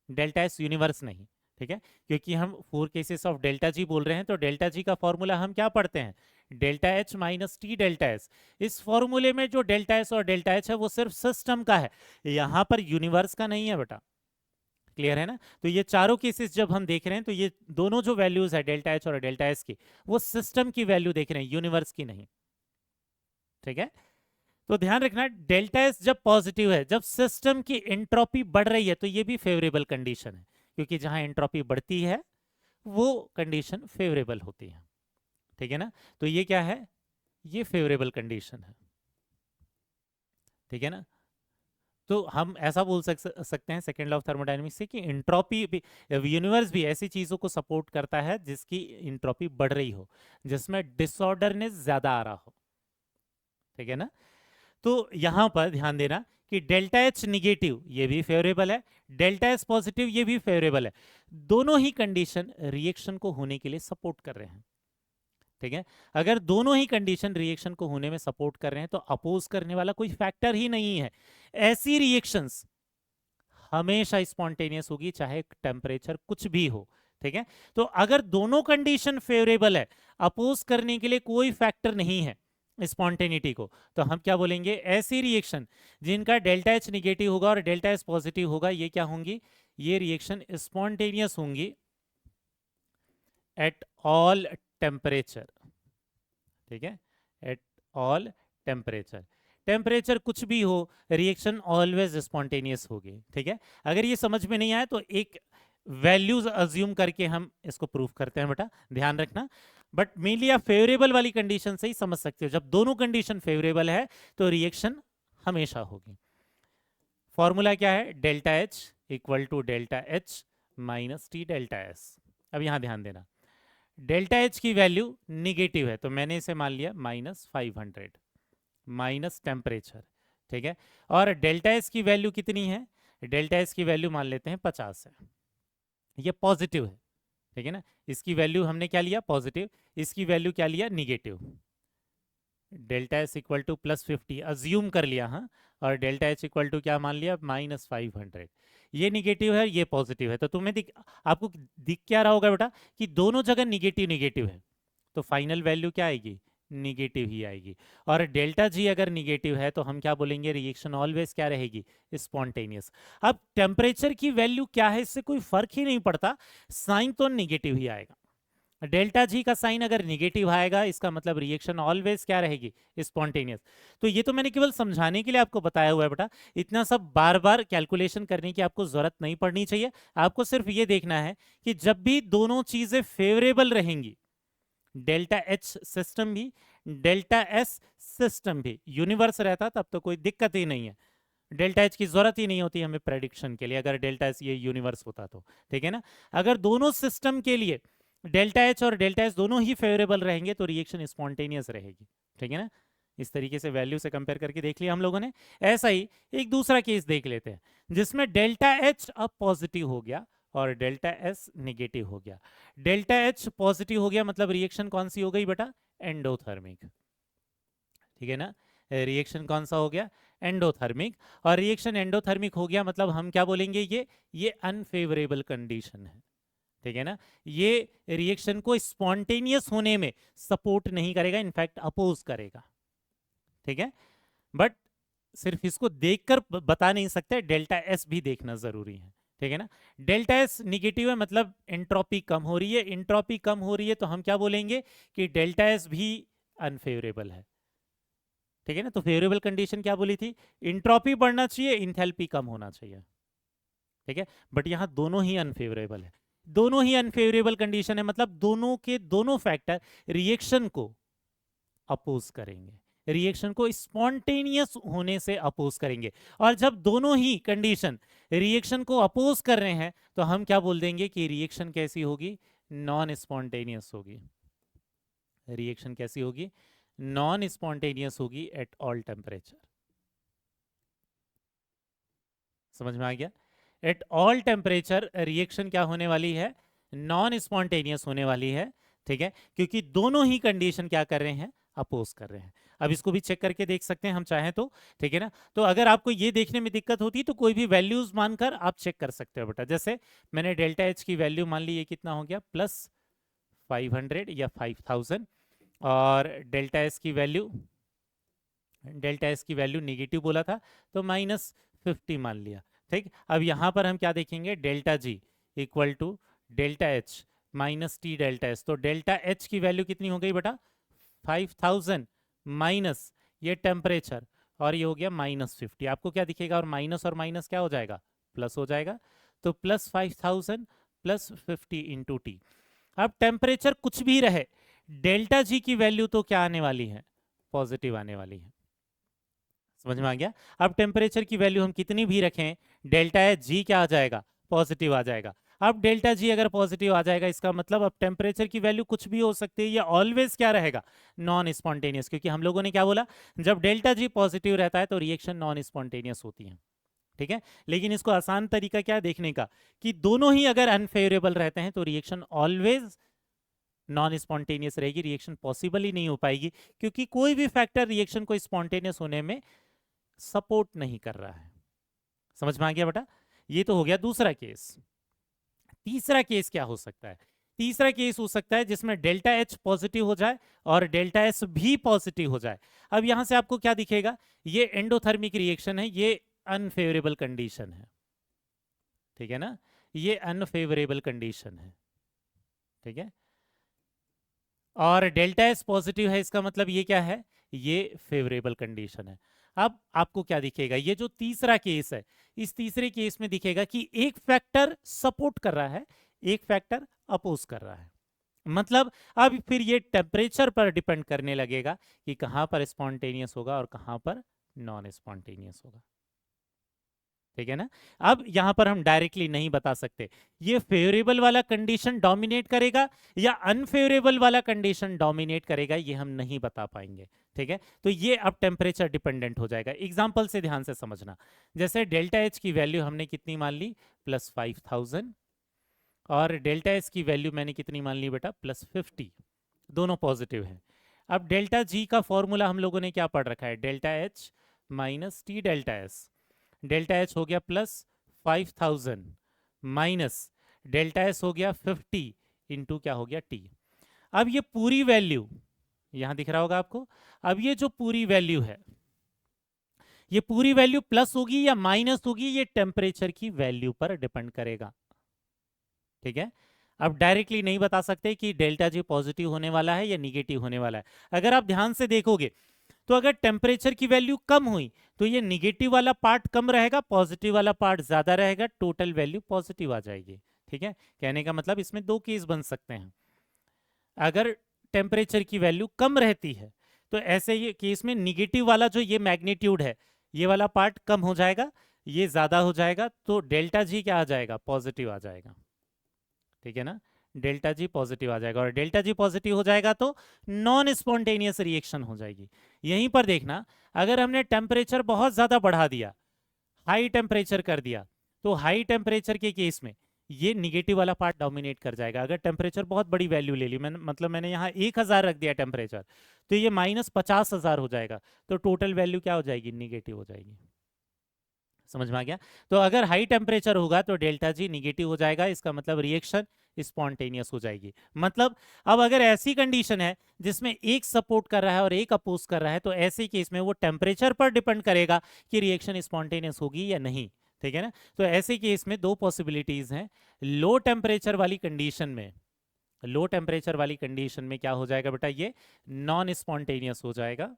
डेल्टा एस यूनिवर्स नहीं, ठीक है। क्योंकि हम 4 केसेस ऑफ डेल्टा जी बोल रहे हैं तो डेल्टा जी का फॉर्मूला हम क्या पढ़ते हैं, delta H minus T delta S. इस फॉर्मूले में जो डेल्टा एस और डेल्टा एच है वो सिर्फ सिस्टम का है, यहां पर यूनिवर्स का नहीं है बेटा, क्लियर है ना। तो ये चारों केसेस जब हम देख रहे हैं तो ये दोनों जो वैल्यूज है डेल्टा एच और डेल्टा एस की, वो सिस्टम की वैल्यू देख रहे हैं, यूनिवर्स की नहीं, ठीक है। तो ध्यान रखना डेल्टा एस जब पॉजिटिव है, जब सिस्टम की एंट्रोपी बढ़ रही है तो ये भी फेवरेबल कंडीशन है, क्योंकि जहां एंट्रोपी बढ़ती है वो कंडीशन फेवरेबल होती है, ठीक है ना। तो ये क्या है, ये फेवरेबल कंडीशन है, ठीक है ना। तो हम ऐसा बोल सकते हैं सेकेंड लॉ ऑफ थर्मोडायनेमिक्स से कि एंट्रोपी भी, यूनिवर्स भी ऐसी चीजों को सपोर्ट करता है जिसकी एंट्रोपी बढ़ रही हो, जिसमें डिसऑर्डरनेस ज्यादा आ रहा हो, ठीक है ना। तो यहां पर ध्यान देना कि डेल्टा एच निगेटिव ये भी फेवरेबल है, डेल्टा एस पॉजिटिव ये भी फेवरेबल है, दोनों ही कंडीशन रिएक्शन को होने के लिए सपोर्ट कर रहे हैं, ठीक है। अगर दोनों ही कंडीशन रिएक्शन को होने में सपोर्ट कर रहे हैं तो अपोज करने वाला कोई फैक्टर ही नहीं है। ऐसी रिएक्शंस हमेशा स्पॉन्टेनियस होगी चाहे टेम्परेचर कुछ भी हो, ठीक है। तो अगर दोनों कंडीशन फेवरेबल है, अपोज करने के लिए कोई फैक्टर नहीं है स्पॉन्टेनिटी को, तो हम क्या बोलेंगे, ऐसी रिएक्शन जिनका डेल्टा एच निगेटिव होगा और डेल्टा एस पॉजिटिव होगा, ये क्या होंगी, ये रिएक्शन स्पॉन्टेनियस होंगी एट ऑल टेम्परेचर, ठीक है, एट ऑल टेम्परेचर। टेम्परेचर कुछ भी हो रिएक्शन ऑलवेज स्पॉन्टेनियस होगी, ठीक है। अगर ये समझ में नहीं आया तो एक वैल्यूज अज्यूम करके हम इसको प्रूफ करते हैं बेटा, ध्यान रखना। बट मेनली आप फेवरेबल वाली कंडीशन से ही समझ सकते हो, जब दोनों कंडीशन फेवरेबल है तो रिएक्शन हमेशा होगी। फॉर्मूला क्या है, delta H equal to delta H minus T delta S. अब यहां ध्यान देना, डेल्टा एच की वैल्यू निगेटिव है तो मैंने इसे मान लिया -500 माइनस टेम्परेचर, ठीक है। और डेल्टा एस की वैल्यू कितनी है, डेल्टा एस की वैल्यू मान लेते हैं 50 है, ये पॉजिटिव है, ठीक है ना। इसकी वैल्यू हमने क्या लिया, पॉजिटिव, इसकी वैल्यू क्या लिया, negative. Delta S equal to +50 assume कर लिया, हाँ, और डेल्टा एच इक्वल टू क्या मान लिया, -500। ये निगेटिव है ये पॉजिटिव है, तो तुम्हें आपको दिख क्या रहा होगा बेटा कि दोनों जगह निगेटिव निगेटिव है, तो फाइनल वैल्यू क्या आएगी, निगेटिव ही आएगी। और डेल्टा जी अगर निगेटिव है तो हम क्या बोलेंगे, रिएक्शन ऑलवेज क्या रहेगी, स्पॉन्टेनियस। अब टेम्परेचर की वैल्यू क्या है इससे कोई फर्क ही नहीं पड़ता, साइन तो निगेटिव ही आएगा। डेल्टा जी का साइन अगर निगेटिव आएगा इसका मतलब रिएक्शन ऑलवेज क्या रहेगी, स्पॉन्टेनियस। तो ये तो मैंने केवल समझाने के लिए आपको बताया हुआ है बेटा, इतना सब बार बार कैलकुलेशन करने की आपको जरूरत नहीं पड़नी चाहिए। आपको सिर्फ ये देखना है कि जब भी दोनों चीजें फेवरेबल रहेंगी, डेल्टा एच सिस्टम भी डेल्टा एस सिस्टम भी यूनिवर्स रहता तब तो कोई दिक्कत ही नहीं है, डेल्टा एच की जरूरत ही नहीं होती हमें प्रेडिक्शन के लिए, अगर डेल्टा एच ये यूनिवर्स होता तो, ठीक है ना। अगर दोनों सिस्टम के लिए डेल्टा एच और डेल्टा एस दोनों ही फेवरेबल रहेंगे तो रिएक्शन स्पॉन्टेनियस रहेगी, ठीक है ना। इस तरीके से वैल्यू से कंपेयर करके देख लिया हम लोगों ने। ऐसा ही एक दूसरा केस देख लेते हैं जिसमें डेल्टा एच अब पॉजिटिव हो गया और डेल्टा एस निगेटिव हो गया। डेल्टा एच पॉजिटिव हो गया मतलब रिएक्शन कौन सी हो गई बेटा, एंडोथर्मिक, ठीक है ना। रिएक्शन कौन सा हो गया, एंडोथर्मिक। और रिएक्शन एंडोथर्मिक हो गया मतलब हम क्या बोलेंगे, ये अनफेवरेबल कंडीशन है, ठीक है ना। ये रिएक्शन को स्पॉन्टेनियस होने में सपोर्ट नहीं करेगा, इनफैक्ट अपोज करेगा, ठीक है। बट सिर्फ इसको देखकर बता नहीं सकते, डेल्टा एस भी देखना जरूरी है, ठीक है ना। डेल्टा एस निगेटिव है मतलब एंट्रोपी कम हो रही है, एंट्रोपी कम हो रही है तो हम क्या बोलेंगे कि डेल्टा एस भी अनफेवरेबल है, ठीक है ना। तो फेवरेबल कंडीशन क्या बोली थी, एंट्रोपी बढ़ना चाहिए, इंथैल्पी कम होना चाहिए, ठीक है। बट यहां दोनों ही अनफेवरेबल है, दोनों ही अनफेवरेबल कंडीशन है मतलब दोनों के दोनों फैक्टर रिएक्शन को अपोज करेंगे, रिएक्शन को स्पॉन्टेनियस होने से अपोज करेंगे। और जब दोनों ही कंडीशन रिएक्शन को अपोज कर रहे हैं तो हम क्या बोल देंगे कि रिएक्शन कैसी होगी, नॉन स्पॉन्टेनियस होगी। रिएक्शन कैसी होगी, नॉन स्पॉन्टेनियस होगी एट ऑल टेम्परेचर। समझ में आ गया, एट ऑल टेम्परेचर रिएक्शन क्या होने वाली है, नॉन स्पॉन्टेनियस होने वाली है, ठीक है। क्योंकि दोनों ही कंडीशन क्या कर रहे हैं, अपोज कर रहे हैं। अब इसको भी चेक करके देख सकते हैं हम चाहें तो, ठीक है ना। तो अगर आपको ये देखने में दिक्कत होती है तो कोई भी वैल्यूज मानकर आप चेक कर सकते हो बेटा। जैसे मैंने डेल्टा एच की वैल्यू मान ली, ये कितना हो गया प्लस 500 या 5000, और डेल्टा एस की वैल्यू, डेल्टा एस की वैल्यू निगेटिव बोला था तो -50 मान लिया, ठीक। अब यहां पर हम क्या देखेंगे, delta G equal to delta H minus T delta S. तो डेल्टा एच की वैल्यू कितनी हो गई बेटा, 5000 माइनस ये टेम्परेचर और ये हो गया -50। आपको क्या दिखेगा, और माइनस क्या हो जाएगा, प्लस हो जाएगा। तो प्लस 5000 प्लस 50 इंटू टी। अब टेम्परेचर कुछ भी रहे, डेल्टा जी की वैल्यू तो क्या आने वाली है, पॉजिटिव आने वाली है। समझ में आ गया। अब टेम्परेचर की वैल्यू हम कितनी भी रखें, डेल्टा एच जी क्या आ जाएगा, पॉजिटिव आ जाएगा। अब डेल्टा जी अगर पॉजिटिव आ जाएगा इसका मतलब अब टेम्परेचर की वैल्यू कुछ भी हो सकती है, ये ऑलवेज क्या रहेगा, नॉन स्पॉन्टेनियस। क्योंकि हम लोगों ने क्या बोला, जब डेल्टा जी पॉजिटिव रहता है तो रिएक्शन नॉन स्पॉन्टेनियस होती है, ठीक है। लेकिन इसको आसान तरीका क्या देखने का, कि दोनों ही अगर अनफेवरेबल रहते हैं तो रिएक्शन ऑलवेज नॉन स्पॉन्टेनियस रहेगी, रिएक्शन पॉसिबल ही नहीं हो पाएगी, क्योंकि कोई भी फैक्टर रिएक्शन को स्पॉन्टेनियस होने में सपोर्ट नहीं कर रहा है। समझ में आ गया बेटा, ये तो हो गया दूसरा केस। तीसरा केस क्या हो सकता है, तीसरा केस हो सकता है जिसमें डेल्टा एच पॉजिटिव हो जाए और डेल्टा एस भी पॉजिटिव हो जाए। अब यहां से आपको क्या दिखेगा, ये एंडोथर्मिक रिएक्शन है, ये अनफेवरेबल कंडीशन है, ठीक है ना, ये अनफेवरेबल कंडीशन है, ठीक है। और डेल्टा एस पॉजिटिव है, इसका मतलब ये क्या है, ये फेवरेबल कंडीशन है। अब आपको क्या दिखेगा, ये जो तीसरा केस है, इस तीसरे केस में दिखेगा कि एक फैक्टर सपोर्ट कर रहा है, एक फैक्टर अपोज कर रहा है। मतलब अब फिर ये टेम्परेचर पर डिपेंड करने लगेगा कि कहां पर स्पॉन्टेनियस होगा और कहां पर नॉन स्पॉन्टेनियस होगा, ठीक है ना। अब यहां पर हम डायरेक्टली नहीं बता सकते ये फेवरेबल वाला कंडीशन डोमिनेट करेगा या अनफेवरेबल वाला कंडीशन डोमिनेट करेगा, ये हम नहीं बता पाएंगे, ठीक है। तो ये अब टेम्परेचर डिपेंडेंट हो जाएगा। एग्जांपल से ध्यान से समझना, जैसे डेल्टा एच की वैल्यू हमने कितनी मान ली, प्लस 5000, और डेल्टा एस की वैल्यू मैंने कितनी मान ली बेटा, प्लस 50, दोनों पॉजिटिव है। अब डेल्टा जी का फॉर्मूला हम लोगों ने क्या पढ़ रखा है, delta H minus T delta S. Delta H हो गया प्लस 5000 माइनस डेल्टा एस हो गया 50 इंटू क्या हो गया टी। अब ये पूरी वैल्यू यहां दिख रहा होगा आपको, अब ये जो पूरी वैल्यू है, ये पूरी वैल्यू प्लस होगी या माइनस होगी, ये टेम्परेचर की वैल्यू पर डिपेंड करेगा, ठीक है। अब डायरेक्टली नहीं बता सकते कि डेल्टा जी पॉजिटिव होने वाला है या निगेटिव होने वाला है। अगर आप ध्यान से देखोगे तो अगर टेम्परेचर की वैल्यू कम हुई तो ये निगेटिव वाला पार्ट कम रहेगा, पॉजिटिव वाला पार्ट ज्यादा रहेगा, टोटल वैल्यू पॉजिटिव आ जाएगी, ठीक है। कहने का मतलब इसमें दो केस बन सकते हैं। अगर टेम्परेचर की वैल्यू कम रहती है तो ऐसे ये केस में निगेटिव वाला जो ये मैग्नीट्यूड है, ये वाला पार्ट कम हो जाएगा, ये ज्यादा हो जाएगा, तो डेल्टा जी क्या आ जाएगा, पॉजिटिव आ जाएगा, ठीक है ना। डेल्टा जी पॉजिटिव आ जाएगा, और डेल्टा जी पॉजिटिव हो जाएगा तो नॉन स्पॉन्टेनियस रिएक्शन हो जाएगी। यहीं पर देखना, अगर हमने टेम्परेचर बहुत ज़्यादा बढ़ा दिया, हाई टेम्परेचर कर दिया, तो हाई टेम्परेचर के केस में ये निगेटिव वाला पार्ट डोमिनेट कर जाएगा। अगर टेम्परेचर बहुत बड़ी वैल्यू ले ली, मैंने यहाँ 1000 रख दिया टेम्परेचर, तो ये -50,000 हो जाएगा, तो टोटल वैल्यू क्या हो जाएगी, निगेटिव हो जाएगी। समझ में आ गया? तो अगर हाई टेम्परेचर होगा तो डेल्टा जी निगेटिव हो जाएगा, इसका मतलब रिएक्शन स्पॉन्टेनियस हो जाएगी। मतलब अब अगर ऐसी कंडीशन है जिसमें एक सपोर्ट कर रहा है और एक अपोज कर रहा है, तो ऐसे केस में वो टेम्परेचर पर डिपेंड करेगा कि रिएक्शन स्पॉन्टेनियस होगी या नहीं। ठीक है ना? तो ऐसे केस में दो पॉसिबिलिटीज हैं। लो टेम्परेचर वाली कंडीशन में, लो टेम्परेचर वाली कंडीशन में क्या हो जाएगा बेटा, ये नॉन स्पॉन्टेनियस हो जाएगा।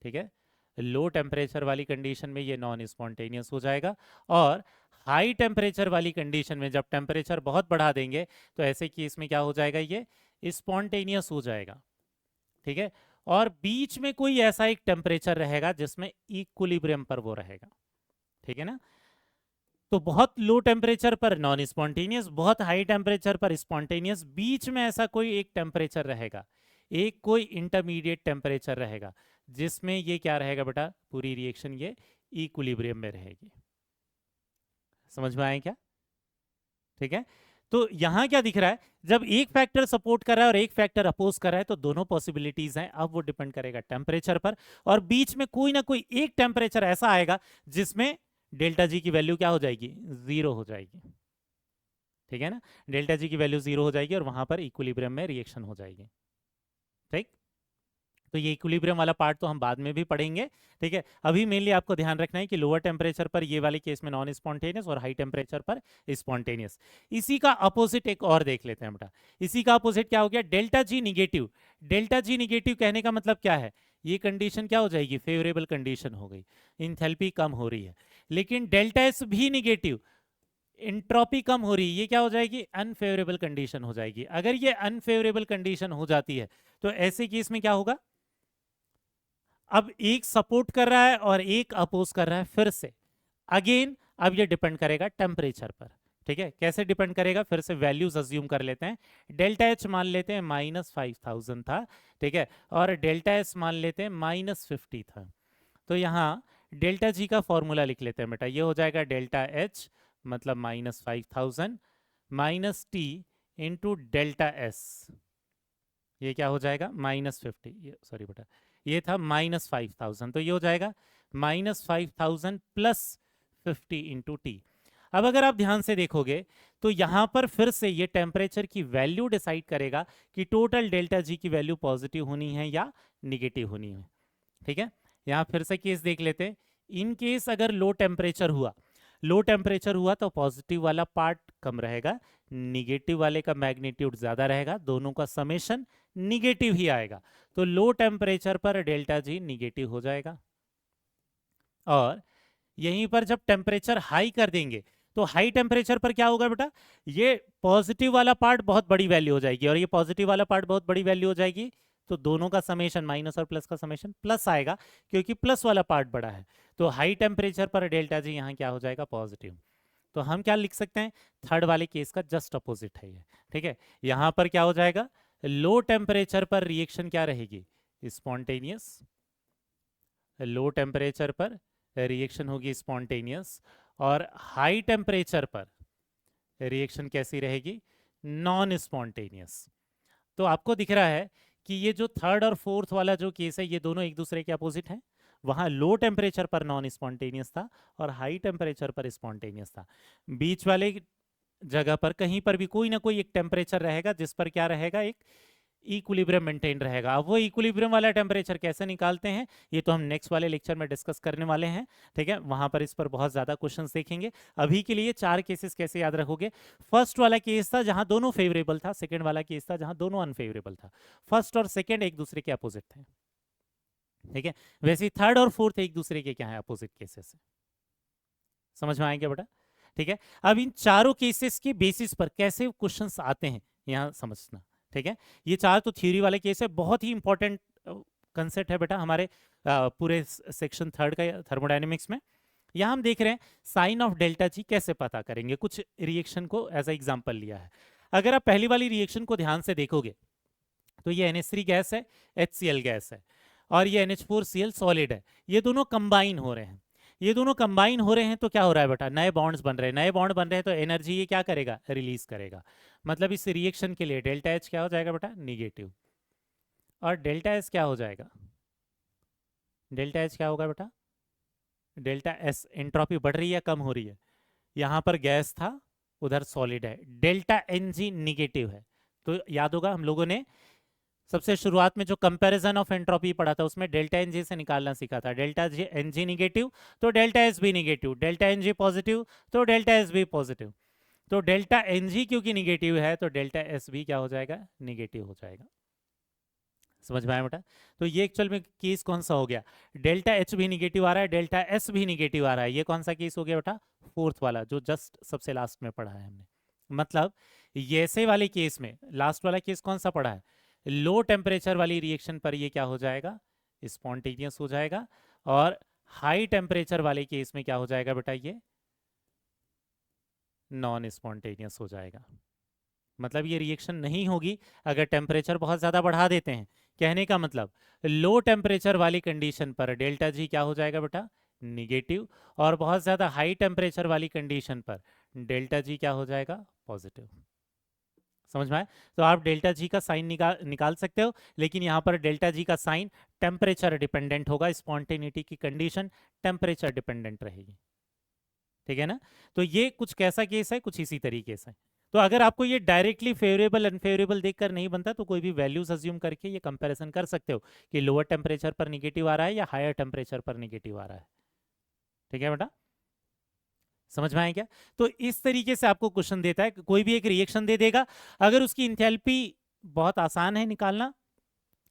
ठीक है, लो टेम्परेचर वाली कंडीशन में ये नॉन स्पॉन्टेनियस हो जाएगा। और हाई टेम्परेचर वाली कंडीशन में जब टेम्परेचर बहुत बढ़ा देंगे तो ऐसे केस में क्या हो जाएगा, ये स्पॉन्टेनियस हो जाएगा। ठीक है, और बीच में कोई ऐसा एक टेम्परेचर रहेगा जिसमें इक्विलिब्रियम पर वो रहेगा। ठीक है ना? तो बहुत लो टेम्परेचर पर नॉन स्पॉन्टेनियस, बहुत हाई टेम्परेचर पर स्पॉन्टेनियस, बीच में ऐसा कोई एक टेम्परेचर रहेगा, एक कोई इंटरमीडिएट टेम्परेचर रहेगा जिसमें ये क्या रहेगा बेटा, पूरी रिएक्शन ये इक्विलिब्रियम में रहेगी। समझ में आए क्या? ठीक है, तो यहां क्या दिख रहा है, जब एक फैक्टर सपोर्ट कर रहा है और एक फैक्टर अपोज कर रहा है तो दोनों पॉसिबिलिटीज हैं। अब वो डिपेंड करेगा टेम्परेचर पर, और बीच में कोई ना कोई एक टेम्परेचर ऐसा आएगा जिसमें डेल्टा जी की वैल्यू क्या हो जाएगी, 0 हो जाएगी। ठीक है ना? डेल्टा जी की वैल्यू 0 हो जाएगी और वहां पर इक्विलिब्रियम में रिएक्शन हो जाएगी। ठीक, तो ये इक्विलिब्रियम वाला पार्ट तो हम बाद में भी पढ़ेंगे। ठीक है, अभी मेनली आपको ध्यान रखना है कि लोअर टेम्परेचर पर ये वाले केस में नॉन स्पॉन्टेनियस और हाई टेम्परेचर पर स्पॉन्टेनियस। इसी का अपोजिट एक और देख लेते हैं बेटा। इसी का अपोजिट क्या हो गया, delta G negative. Delta G negative कहने का मतलब क्या है, ये कंडीशन क्या हो जाएगी, फेवरेबल कंडीशन हो गई, इंथैल्पी कम हो रही है। लेकिन डेल्टा एस भी निगेटिव, इंट्रोपी कम हो रही है, ये क्या हो जाएगी, अनफेवरेबल कंडीशन हो जाएगी। अगर ये अनफेवरेबल कंडीशन हो जाती है तो ऐसे केस में क्या होगा, अब एक सपोर्ट कर रहा है और एक अपोज कर रहा है, फिर से अगेन अब ये डिपेंड करेगा टेम्परेचर पर। ठीक है, कैसे डिपेंड करेगा, फिर से वैल्यूज अज्यूम कर लेते हैं। डेल्टा एच मान लेते हैं -5000 था। ठीक है, और डेल्टा एस मान लेते हैं -50 था। तो यहाँ डेल्टा जी का फॉर्मूला लिख लेते हैं बेटा, ये हो जाएगा डेल्टा एच मतलब -5000 minus T into delta S, ये क्या हो जाएगा -50, सॉरी बेटा ये था -5000, तो ये हो जाएगा -5000 प्लस 50 इंटू टी। अब अगर आप ध्यान से देखोगे तो यहाँ पर फिर से ये टेम्परेचर की वैल्यू डिसाइड करेगा कि टोटल डेल्टा जी की वैल्यू पॉजिटिव होनी है या निगेटिव होनी है। ठीक है, यहाँ फिर से केस देख लेते हैं। इन केस अगर लो टेम्परेचर हुआ, लो टेम्परेचर हुआ तो पॉजिटिव वाला पार्ट कम रहेगा, निगेटिव वाले का मैग्नीट्यूड ज्यादा रहेगा, दोनों का समेशन निगेटिव ही आएगा। तो लो टेम्परेचर पर डेल्टा जी निगेटिव हो जाएगा। और यहीं पर जब टेम्परेचर हाई कर देंगे तो हाई टेम्परेचर पर क्या होगा बेटा, ये पॉजिटिव वाला पार्ट बहुत बड़ी वैल्यू हो जाएगी और ये पॉजिटिव वाला पार्ट बहुत बड़ी वैल्यू हो जाएगी, तो दोनों का समेशन, माइनस और प्लस का समेशन प्लस आएगा क्योंकि प्लस वाला पार्ट बड़ा है। तो हाई टेम्परेचर पर डेल्टा जी यहाँ क्या हो जाएगा, पॉजिटिव। तो हम क्या लिख सकते हैं, थर्ड वाले केस का जस्ट अपोजिट है ये। ठीक है, यहाँ पर क्या हो जाएगा, लो टेम्परेचर पर रिएक्शन क्या रहेगी, स्पॉन्टेनियस। लो टेम्परेचर पर रिएक्शन होगी स्पॉन्टेनियस, और हाई टेम्परेचर पर रिएक्शन कैसी रहेगी, नॉन स्पॉन्टेनियस। तो आपको दिख रहा है कि ये जो थर्ड और फोर्थ वाला जो केस है ये दोनों एक दूसरे के अपोजिट हैं। वहां लो टेम्परेचर पर नॉन स्पॉन्टेनियस था और हाई टेम्परेचर पर स्पॉन्टेनियस था। बीच वाले जगह पर कहीं पर भी कोई ना कोई एक टेम्परेचर रहेगा जिस पर क्या रहेगा, एक इक्विलिब्रियम मेंटेन रहेगा। अब वो इक्विलिब्रियम वाला टेम्परेचर कैसे निकालते हैं ये तो हम नेक्स्ट वाले लेक्चर में डिस्कस करने वाले हैं। ठीक है, वहां पर इस पर बहुत ज्यादा क्वेश्चंस देखेंगे। अभी के लिए चार केसेस कैसे याद रखोगे, फर्स्ट वाला केस था जहां दोनों फेवरेबल था, सेकंड वाला केस था जहां दोनों अनफेवरेबल था। फर्स्ट और सेकंड एक दूसरे के अपोजिट थे। ठीक है, वैसे थर्ड और फोर्थ एक दूसरे के क्या है, अपोजिट केसेस है। समझ में आएंगे बेटा? ठीक है, अब इन चारों केसेस के बेसिस पर कैसे क्वेश्चंस आते हैं यहां समझना। ठीक है, ये चार तो थ्योरी वाले केस है, बहुत ही इंपॉर्टेंट कंसेप्ट है बेटा हमारे पूरे सेक्शन थर्ड का थर्मोडायनेमिक्स में। यहाँ हम देख रहे हैं साइन ऑफ डेल्टा जी कैसे पता करेंगे, कुछ रिएक्शन को एज एग्जाम्पल लिया है। अगर आप पहली वाली रिएक्शन को ध्यान से देखोगे तो ये NH3 गैस है, HCl गैस है, और ये NH4Cl सॉलिड है। ये दोनों कंबाइन हो रहे हैं। ये दोनों कंबाइन हो रहे हैं तो क्या हो रहा है बेटा, नए बॉन्ड्स बन रहे हैं। नए बॉन्ड बन रहे हैं तो एनर्जी ये क्या करेगा, रिलीज करेगा। मतलब इस रिएक्शन के लिए डेल्टा H क्या हो जाएगा बेटा, निगेटिव। और डेल्टा S क्या हो जाएगा, डेल्टा H क्या होगा बेटा, डेल्टा S। एंट्रोपी बढ़ रही है कम हो रही है, यहाँ पर गैस था उधर सॉलिड है, डेल्टा Ng निगेटिव है। तो याद होगा हम लोगों ने सबसे शुरुआत में जो कंपैरिजन ऑफ एंट्रोपी पढ़ा था उसमें डेल्टा Ng से निकालना सीखा था। डेल्टा Ng निगेटिव तो डेल्टा S भी निगेटिव, डेल्टा Ng पॉजिटिव तो डेल्टा S भी पॉजिटिव। तो डेल्टा Ng क्योंकि निगेटिव है तो डेल्टा S भी क्या हो जाएगा, निगेटिव हो जाएगा। समझ में आया बेटा। तो ये एक्चुअल में केस कौन सा हो गया, डेल्टा H भी निगेटिव आ रहा है, डेल्टा S भी निगेटिव आ रहा है। ये कौन सा केस हो गया बेटा, फोर्थ वाला जो जस्ट सबसे लास्ट में पढ़ा है हमने। मतलब ये ऐसे वाले केस में लास्ट वाला केस कौन सा पढ़ा है, लो टेम्परेचर वाली रिएक्शन पर ये क्या हो जाएगा, स्पॉन्टेनियस हो जाएगा। और हाई टेम्परेचर वाले केस में क्या हो जाएगा बेटा, ये नॉन स्पॉन्टेनियस हो जाएगा। मतलब ये रिएक्शन नहीं होगी अगर टेम्परेचर बहुत ज़्यादा बढ़ा देते हैं। कहने का मतलब लो टेम्परेचर वाली कंडीशन पर डेल्टा जी क्या हो जाएगा बेटा, निगेटिव, और बहुत ज़्यादा हाई टेम्परेचर वाली कंडीशन पर डेल्टा जी क्या हो जाएगा, पॉजिटिव। समझ में आए। तो आप डेल्टा जी का साइन निकाल सकते हो, लेकिन यहाँ पर डेल्टा जी का साइन टेम्परेचर डिपेंडेंट होगा। स्पॉन्टेनिटी की कंडीशन टेम्परेचर डिपेंडेंट रहेगी, ठीक है ना। तो ये कुछ कैसा केस है, कुछ इसी तरीके से। तो अगर आपको ये डायरेक्टली फेवरेबल अनफेवरेबल देखकर नहीं बनता तो कोई भी वैल्यूज अज्यूम करके ये कंपैरिजन कर सकते हो कि लोअर टेम्परेचर पर निगेटिव आ रहा है या हायर टेम्परेचर पर निगेटिव आ रहा है। ठीक है बेटा, समझ में आया क्या। तो इस तरीके से आपको क्वेश्चन देता है, कोई भी एक रिएक्शन दे देगा, अगर उसकी इंथैल्पी बहुत आसान है निकालना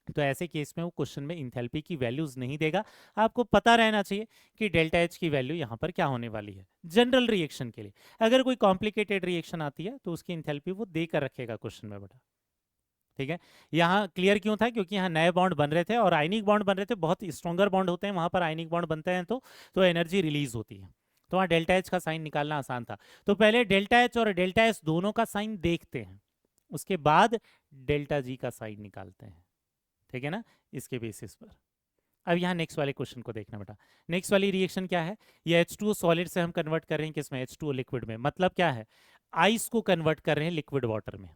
तो ऐसे केस में वो क्वेश्चन में इंथैल्पी की वैल्यूज नहीं देगा। आपको पता रहना चाहिए कि डेल्टा H की वैल्यू यहाँ पर क्या होने वाली है जनरल रिएक्शन के लिए। अगर कोई कॉम्प्लिकेटेड रिएक्शन आती है तो उसकी इंथैल्पी वो देकर रखेगा क्वेश्चन में बेटा। ठीक है, यहाँ क्लियर क्यों था, क्योंकि यहाँ नए बॉन्ड बन रहे थे और आयनिक बॉन्ड बन रहे थे, बहुत स्ट्रॉन्गर बॉन्ड होते हैं वहां पर आयनिक बॉन्ड बनते हैं तो एनर्जी रिलीज होती है। तो वहाँ डेल्टा H का साइन निकालना आसान था। तो पहले डेल्टा H और डेल्टा S दोनों का साइन देखते हैं, उसके बाद डेल्टा G का साइन निकालते हैं। ठीक है ना, इसके बेसिस पर। अब यहाँ नेक्स्ट वाले क्वेश्चन को देखना बेटा। नेक्स्ट वाली रिएक्शन क्या है, ये H2O सॉलिड से हम कन्वर्ट कर रहे हैं किसमें, H2O लिक्विड में। मतलब क्या है, आइस को कन्वर्ट कर रहे हैं लिक्विड वाटर में।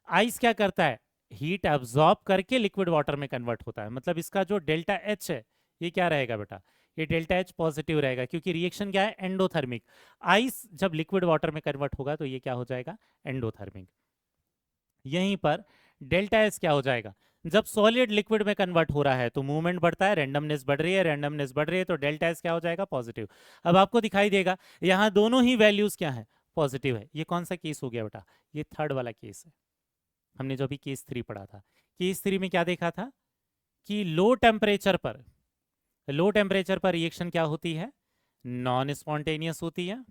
आइस क्या करता है, हीट एब्जॉर्ब करके लिक्विड वाटर में कन्वर्ट होता है। मतलब इसका जो डेल्टा H है ये क्या रहेगा बेटा, ये डेल्टा H पॉजिटिव रहेगा, क्योंकि रिएक्शन क्या है, एंडोथर्मिक। आइस जब लिक्विड वाटर में कन्वर्ट होगा तो ये क्या हो जाएगा, एंडोथर्मिक। यहीं पर डेल्टा S क्या हो जाएगा, जब सॉलिड लिक्विड में कन्वर्ट हो रहा है तो मूवमेंट बढ़ता है, रैंडमनेस बढ़ रही है, रैंडमनेस बढ़ रही है, तो डेल्टा S क्या हो जाएगा, पॉजिटिव। अब आपको दिखाई देगा यहाँ दोनों ही वैल्यूज क्या है, पॉजिटिव है। ये कौन सा केस हो गया बेटा, ये थर्ड वाला केस है। हमने जो अभी केस 3 पढ़ा था, केस 3 में क्या देखा था कि लो टेम्परेचर पर रिएक्शन क्या होती है, नॉन स्पॉन्टेनियस होती है।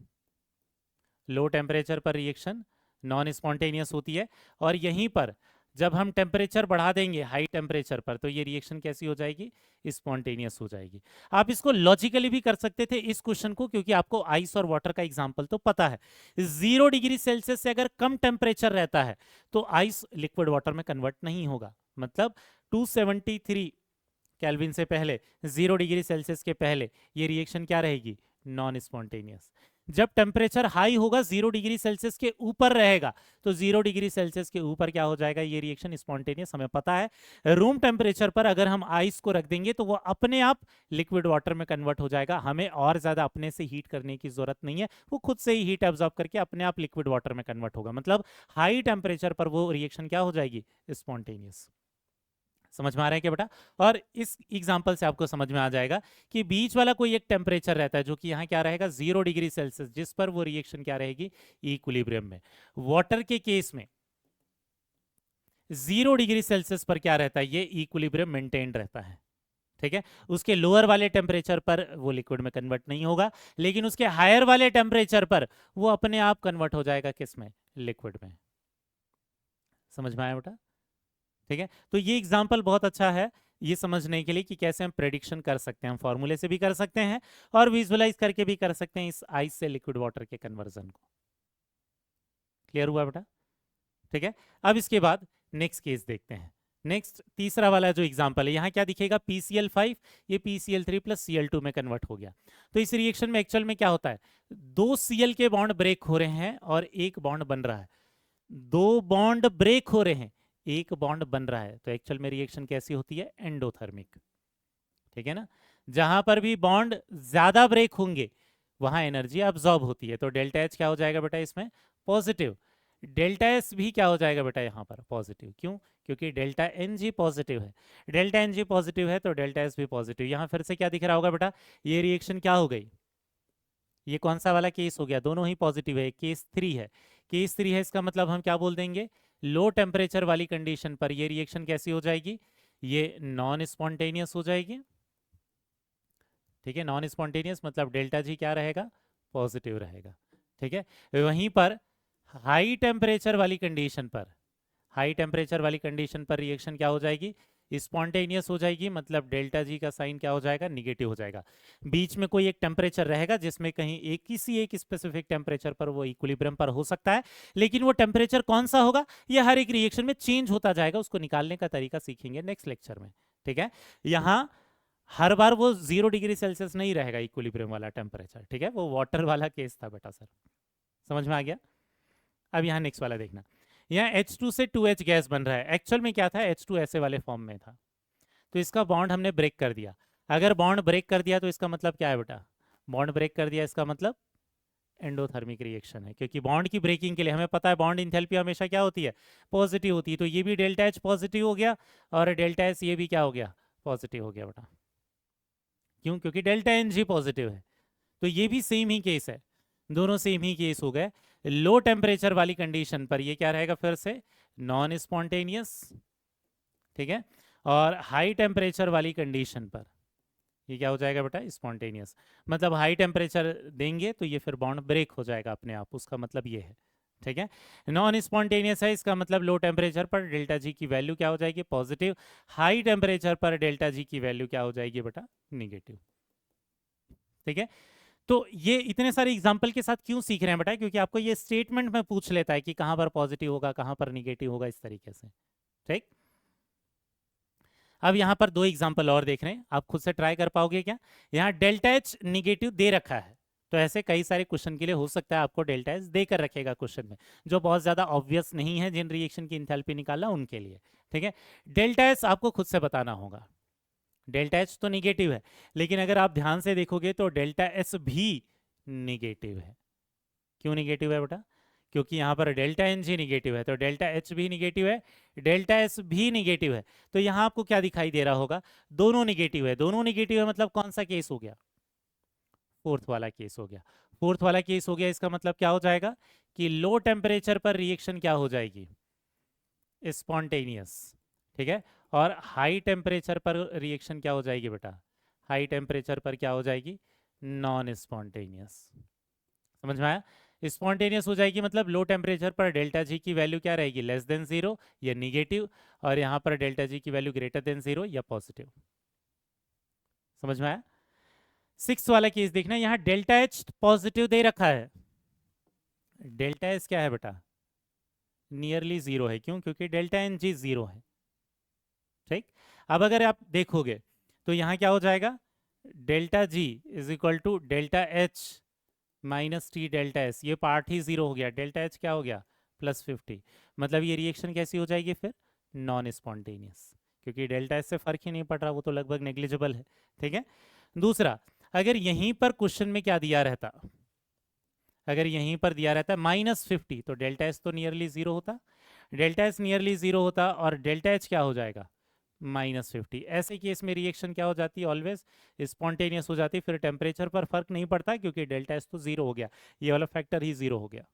लो टेम्परेचर पर रिएक्शन नॉन स्पॉन्टेनियस होती है। और यहीं पर जब हम टेम्परेचर बढ़ा देंगे हाई टेम्परेचर पर तो ये रिएक्शन कैसी हो जाएगी, स्पॉन्टेनियस हो जाएगी। आप इसको लॉजिकली भी कर सकते थे इस क्वेश्चन को, क्योंकि आपको आइस और वाटर का एग्जांपल तो पता है। 0 डिग्री सेल्सियस से अगर कम टेम्परेचर रहता है तो आइस लिक्विड वाटर में कन्वर्ट नहीं होगा। मतलब 273 केल्विन से पहले, 0 डिग्री सेल्सियस के पहले ये रिएक्शन क्या रहेगी, नॉन स्पॉन्टेनियस। जब टेम्परेचर हाई होगा 0 डिग्री सेल्सियस के ऊपर रहेगा तो 0 डिग्री सेल्सियस के ऊपर क्या हो जाएगा, ये रिएक्शन स्पॉन्टेनियस। हमें पता है रूम टेम्परेचर पर अगर हम आइस को रख देंगे तो वो अपने आप लिक्विड वाटर में कन्वर्ट हो जाएगा। हमें और ज्यादा अपने से हीट करने की जरूरत नहीं है, वो खुद से ही हीट एब्जॉर्ब करके अपने आप लिक्विड वाटर में कन्वर्ट होगा। मतलब हाई टेम्परेचर पर वो रिएक्शन क्या हो जाएगी, स्पॉन्टेनियस। समझ में आ रहा है क्या बेटा। और इस एग्जांपल से आपको समझ में आ जाएगा कि बीच वाला कोई एक टेम्परेचर रहता है जो कि यहाँ क्या रहेगा, 0 डिग्री सेल्सियस, जिस पर वो रिएक्शन क्या रहेगी, इक्विलिब्रियम में। वाटर के केस में 0 डिग्री सेल्सियस पर क्या रहता है, ये इक्विलिब्रियम मेंटेन रहता है। ठीक है, उसके लोअर वाले टेम्परेचर पर वो लिक्विड में कन्वर्ट नहीं होगा, लेकिन उसके हायर वाले टेम्परेचर पर वो अपने आप कन्वर्ट हो जाएगा किस में, लिक्विड में। समझ में आया बेटा। ठीक है, तो ये एग्जाम्पल बहुत अच्छा है ये समझने के लिए कि कैसे हम प्रेडिक्शन कर सकते हैं। हम फॉर्मूले से भी कर सकते हैं और विजुअलाइज करके भी कर सकते हैं इस आइस से लिक्विड वाटर के कन्वर्जन को। क्लियर हुआ बेटा। ठीक है। अब इसके बाद नेक्स्ट केस देखते हैं। नेक्स्ट तीसरा वाला जो एग्जांपल है, यहाँ क्या दिखेगा, PCl5 ये PCl3 प्लस Cl2 में कन्वर्ट हो गया। तो इस रिएक्शन में एक्चुअल में क्या होता है, दो Cl के बॉन्ड ब्रेक हो रहे हैं और एक बॉन्ड बन रहा है। दो बॉन्ड ब्रेक हो रहे हैं, एक बॉन्ड बन रहा है, तो एक्चुअल में रिएक्शन कैसी होती है, एंडोथर्मिक। ठीक है ना, जहां पर भी बॉन्ड ज्यादा ब्रेक होंगे वहां एनर्जी अब्सॉर्ब होती है। तो डेल्टा एच क्या हो जाएगा बेटा इसमें, पॉजिटिव। डेल्टा एस भी क्या हो जाएगा बेटा यहाँ पर, पॉजिटिव। क्यों, क्योंकि डेल्टा एन जी पॉजिटिव है। डेल्टा एन जी पॉजिटिव है तो डेल्टा एस भी पॉजिटिव। यहाँ फिर से क्या दिख रहा होगा बेटा, ये रिएक्शन क्या हो गई, ये कौन सा वाला केस हो गया, दोनों ही पॉजिटिव है, केस 3 है। केस 3 है, इसका मतलब हम क्या बोल देंगे, लो टेम्परेचर वाली कंडीशन पर ये रिएक्शन कैसी हो जाएगी, ये नॉन स्पॉन्टेनियस हो जाएगी। ठीक है, नॉन स्पॉन्टेनियस मतलब डेल्टा जी क्या रहेगा, पॉजिटिव रहेगा। ठीक है, वहीं पर हाई टेम्परेचर वाली कंडीशन पर, हाई टेम्परेचर वाली कंडीशन पर रिएक्शन क्या हो जाएगी, स्पॉन्टेनियस हो जाएगी, मतलब डेल्टा जी का साइन क्या हो जाएगा, निगेटिव हो जाएगा। बीच में कोई एक टेम्परेचर रहेगा जिसमें कहीं एक किसी एक स्पेसिफिक टेम्परेचर पर वो इक्विलिब्रियम पर हो सकता है, लेकिन वो टेम्परेचर कौन सा होगा ये हर एक रिएक्शन में चेंज होता जाएगा, उसको निकालने का तरीका सीखेंगे नेक्स्ट लेक्चर में। ठीक है, यहाँ हर बार वो 0 डिग्री सेल्सियस नहीं रहेगा इक्विलिब्रियम वाला टेम्परेचर। ठीक है, वो वाटर वाला केस था बेटा सर, समझ में आ गया। अब यहाँ नेक्स्ट वाला देखना, यहाँ H2 से 2H गैस बन रहा है। एक्चुअल में क्या था, H2 ऐसे वाले फॉर्म में था, तो इसका बॉन्ड हमने ब्रेक कर दिया। अगर बॉन्ड ब्रेक कर दिया तो इसका मतलब क्या है बेटा, बॉन्ड ब्रेक कर दिया इसका मतलब एंडोथर्मिक रिएक्शन है, क्योंकि बॉन्ड की ब्रेकिंग के लिए हमें पता है बॉन्ड इंथैल्पी हमेशा क्या होती है, पॉजिटिव होती है। तो ये भी डेल्टा एच पॉजिटिव हो गया और डेल्टा एस ये भी क्या हो गया, पॉजिटिव हो गया बेटा। क्यों, क्योंकि डेल्टा एन जी पॉजिटिव है। तो ये भी सेम ही केस है, दोनों सेम ही केस हो गए। लो टेम्परेचर वाली कंडीशन पर ये क्या रहेगा, फिर से नॉन स्पॉन्टेनियस। ठीक है, और हाई टेम्परेचर वाली कंडीशन पर ये क्या हो जाएगा बेटा, स्पॉन्टेनियस। मतलब हाई टेम्परेचर देंगे तो ये फिर बॉन्ड ब्रेक हो जाएगा अपने आप, उसका मतलब ये है। ठीक है, नॉन स्पॉन्टेनियस है, इसका मतलब लो टेम्परेचर पर डेल्टा जी की वैल्यू क्या हो जाएगी, पॉजिटिव। हाई टेम्परेचर पर डेल्टा जी की वैल्यू क्या हो जाएगी बेटा, निगेटिव। ठीक है, तो ये इतने सारे एग्जाम्पल के साथ क्यों सीख रहे हैं बेटा, क्योंकि आपको ये स्टेटमेंट में पूछ लेता है कि कहां पर पॉजिटिव होगा कहां पर निगेटिव होगा, इस तरीके से। ठीक, अब यहां पर दो एग्जाम्पल और देख रहे हैं, आप खुद से ट्राई कर पाओगे क्या। यहाँ डेल्टा एच निगेटिव दे रखा है, तो ऐसे कई सारे क्वेश्चन के लिए हो सकता है आपको डेल्टा एच देकर रखेगा क्वेश्चन में, जो बहुत ज्यादा ऑब्वियस नहीं है जिन रिएक्शन की इंथैल्पी निकालना उनके लिए। ठीक है, डेल्टा एच आपको खुद से बताना होगा। डेल्टा एच तो निगेटिव है, लेकिन अगर आप ध्यान से देखोगे तो डेल्टा एस भी निगेटिव है। क्यों निगेटिव है बेटा, क्योंकि यहाँ पर डेल्टा एन जी निगेटिव है, तो डेल्टा एच भी निगेटिव है, डेल्टा एस भी निगेटिव है। तो यहाँ आपको क्या दिखाई दे रहा होगा, दोनों निगेटिव है। दोनों निगेटिव है मतलब कौन सा केस हो गया, फोर्थ वाला केस हो गया। फोर्थ वाला केस हो गया, इसका मतलब क्या हो जाएगा कि लो टेम्परेचर पर रिएक्शन क्या हो जाएगी, स्पॉन्टेनियस। ठीक है, और हाई टेम्परेचर पर रिएक्शन क्या हो जाएगी बेटा, हाई टेम्परेचर पर क्या हो जाएगी, नॉन स्पॉन्टेनियस। समझ में आया, स्पॉन्टेनियस हो जाएगी मतलब लो टेम्परेचर पर डेल्टा जी की वैल्यू क्या रहेगी, लेस देन 0 या निगेटिव, और यहाँ पर डेल्टा जी की वैल्यू ग्रेटर देन 0 या पॉजिटिव। समझ में आया। सिक्स वाला केस देखना, यहाँ डेल्टा एच पॉजिटिव दे रखा है, डेल्टा एच क्या है बेटा, नियरली 0 है। क्यों, क्योंकि डेल्टा एन जी 0 है। ठीक, अब अगर आप देखोगे तो यहाँ क्या हो जाएगा, delta G is equal to delta H minus T delta S, ये पार्ट ही 0 हो गया, डेल्टा एच क्या हो गया, +50। मतलब ये रिएक्शन कैसी हो जाएगी फिर, नॉन स्पॉन्टेनियस, क्योंकि डेल्टा एस से फर्क ही नहीं पड़ रहा, वो तो लगभग नेग्लिजिबल है। ठीक है, दूसरा, अगर यहीं पर क्वेश्चन में क्या दिया रहता, अगर यहीं पर दिया रहता है -50, तो डेल्टा एस तो नियरली 0 होता, डेल्टा एस नियरली 0 होता और डेल्टा एच क्या हो जाएगा, -50। ऐसे केस में रिएक्शन क्या हो जाती है, ऑलवेज स्पॉन्टेनियस हो जाती है, फिर टेम्परेचर पर फर्क नहीं पड़ता क्योंकि डेल्टा एस तो 0 हो गया, ये वाला फैक्टर ही 0 हो गया।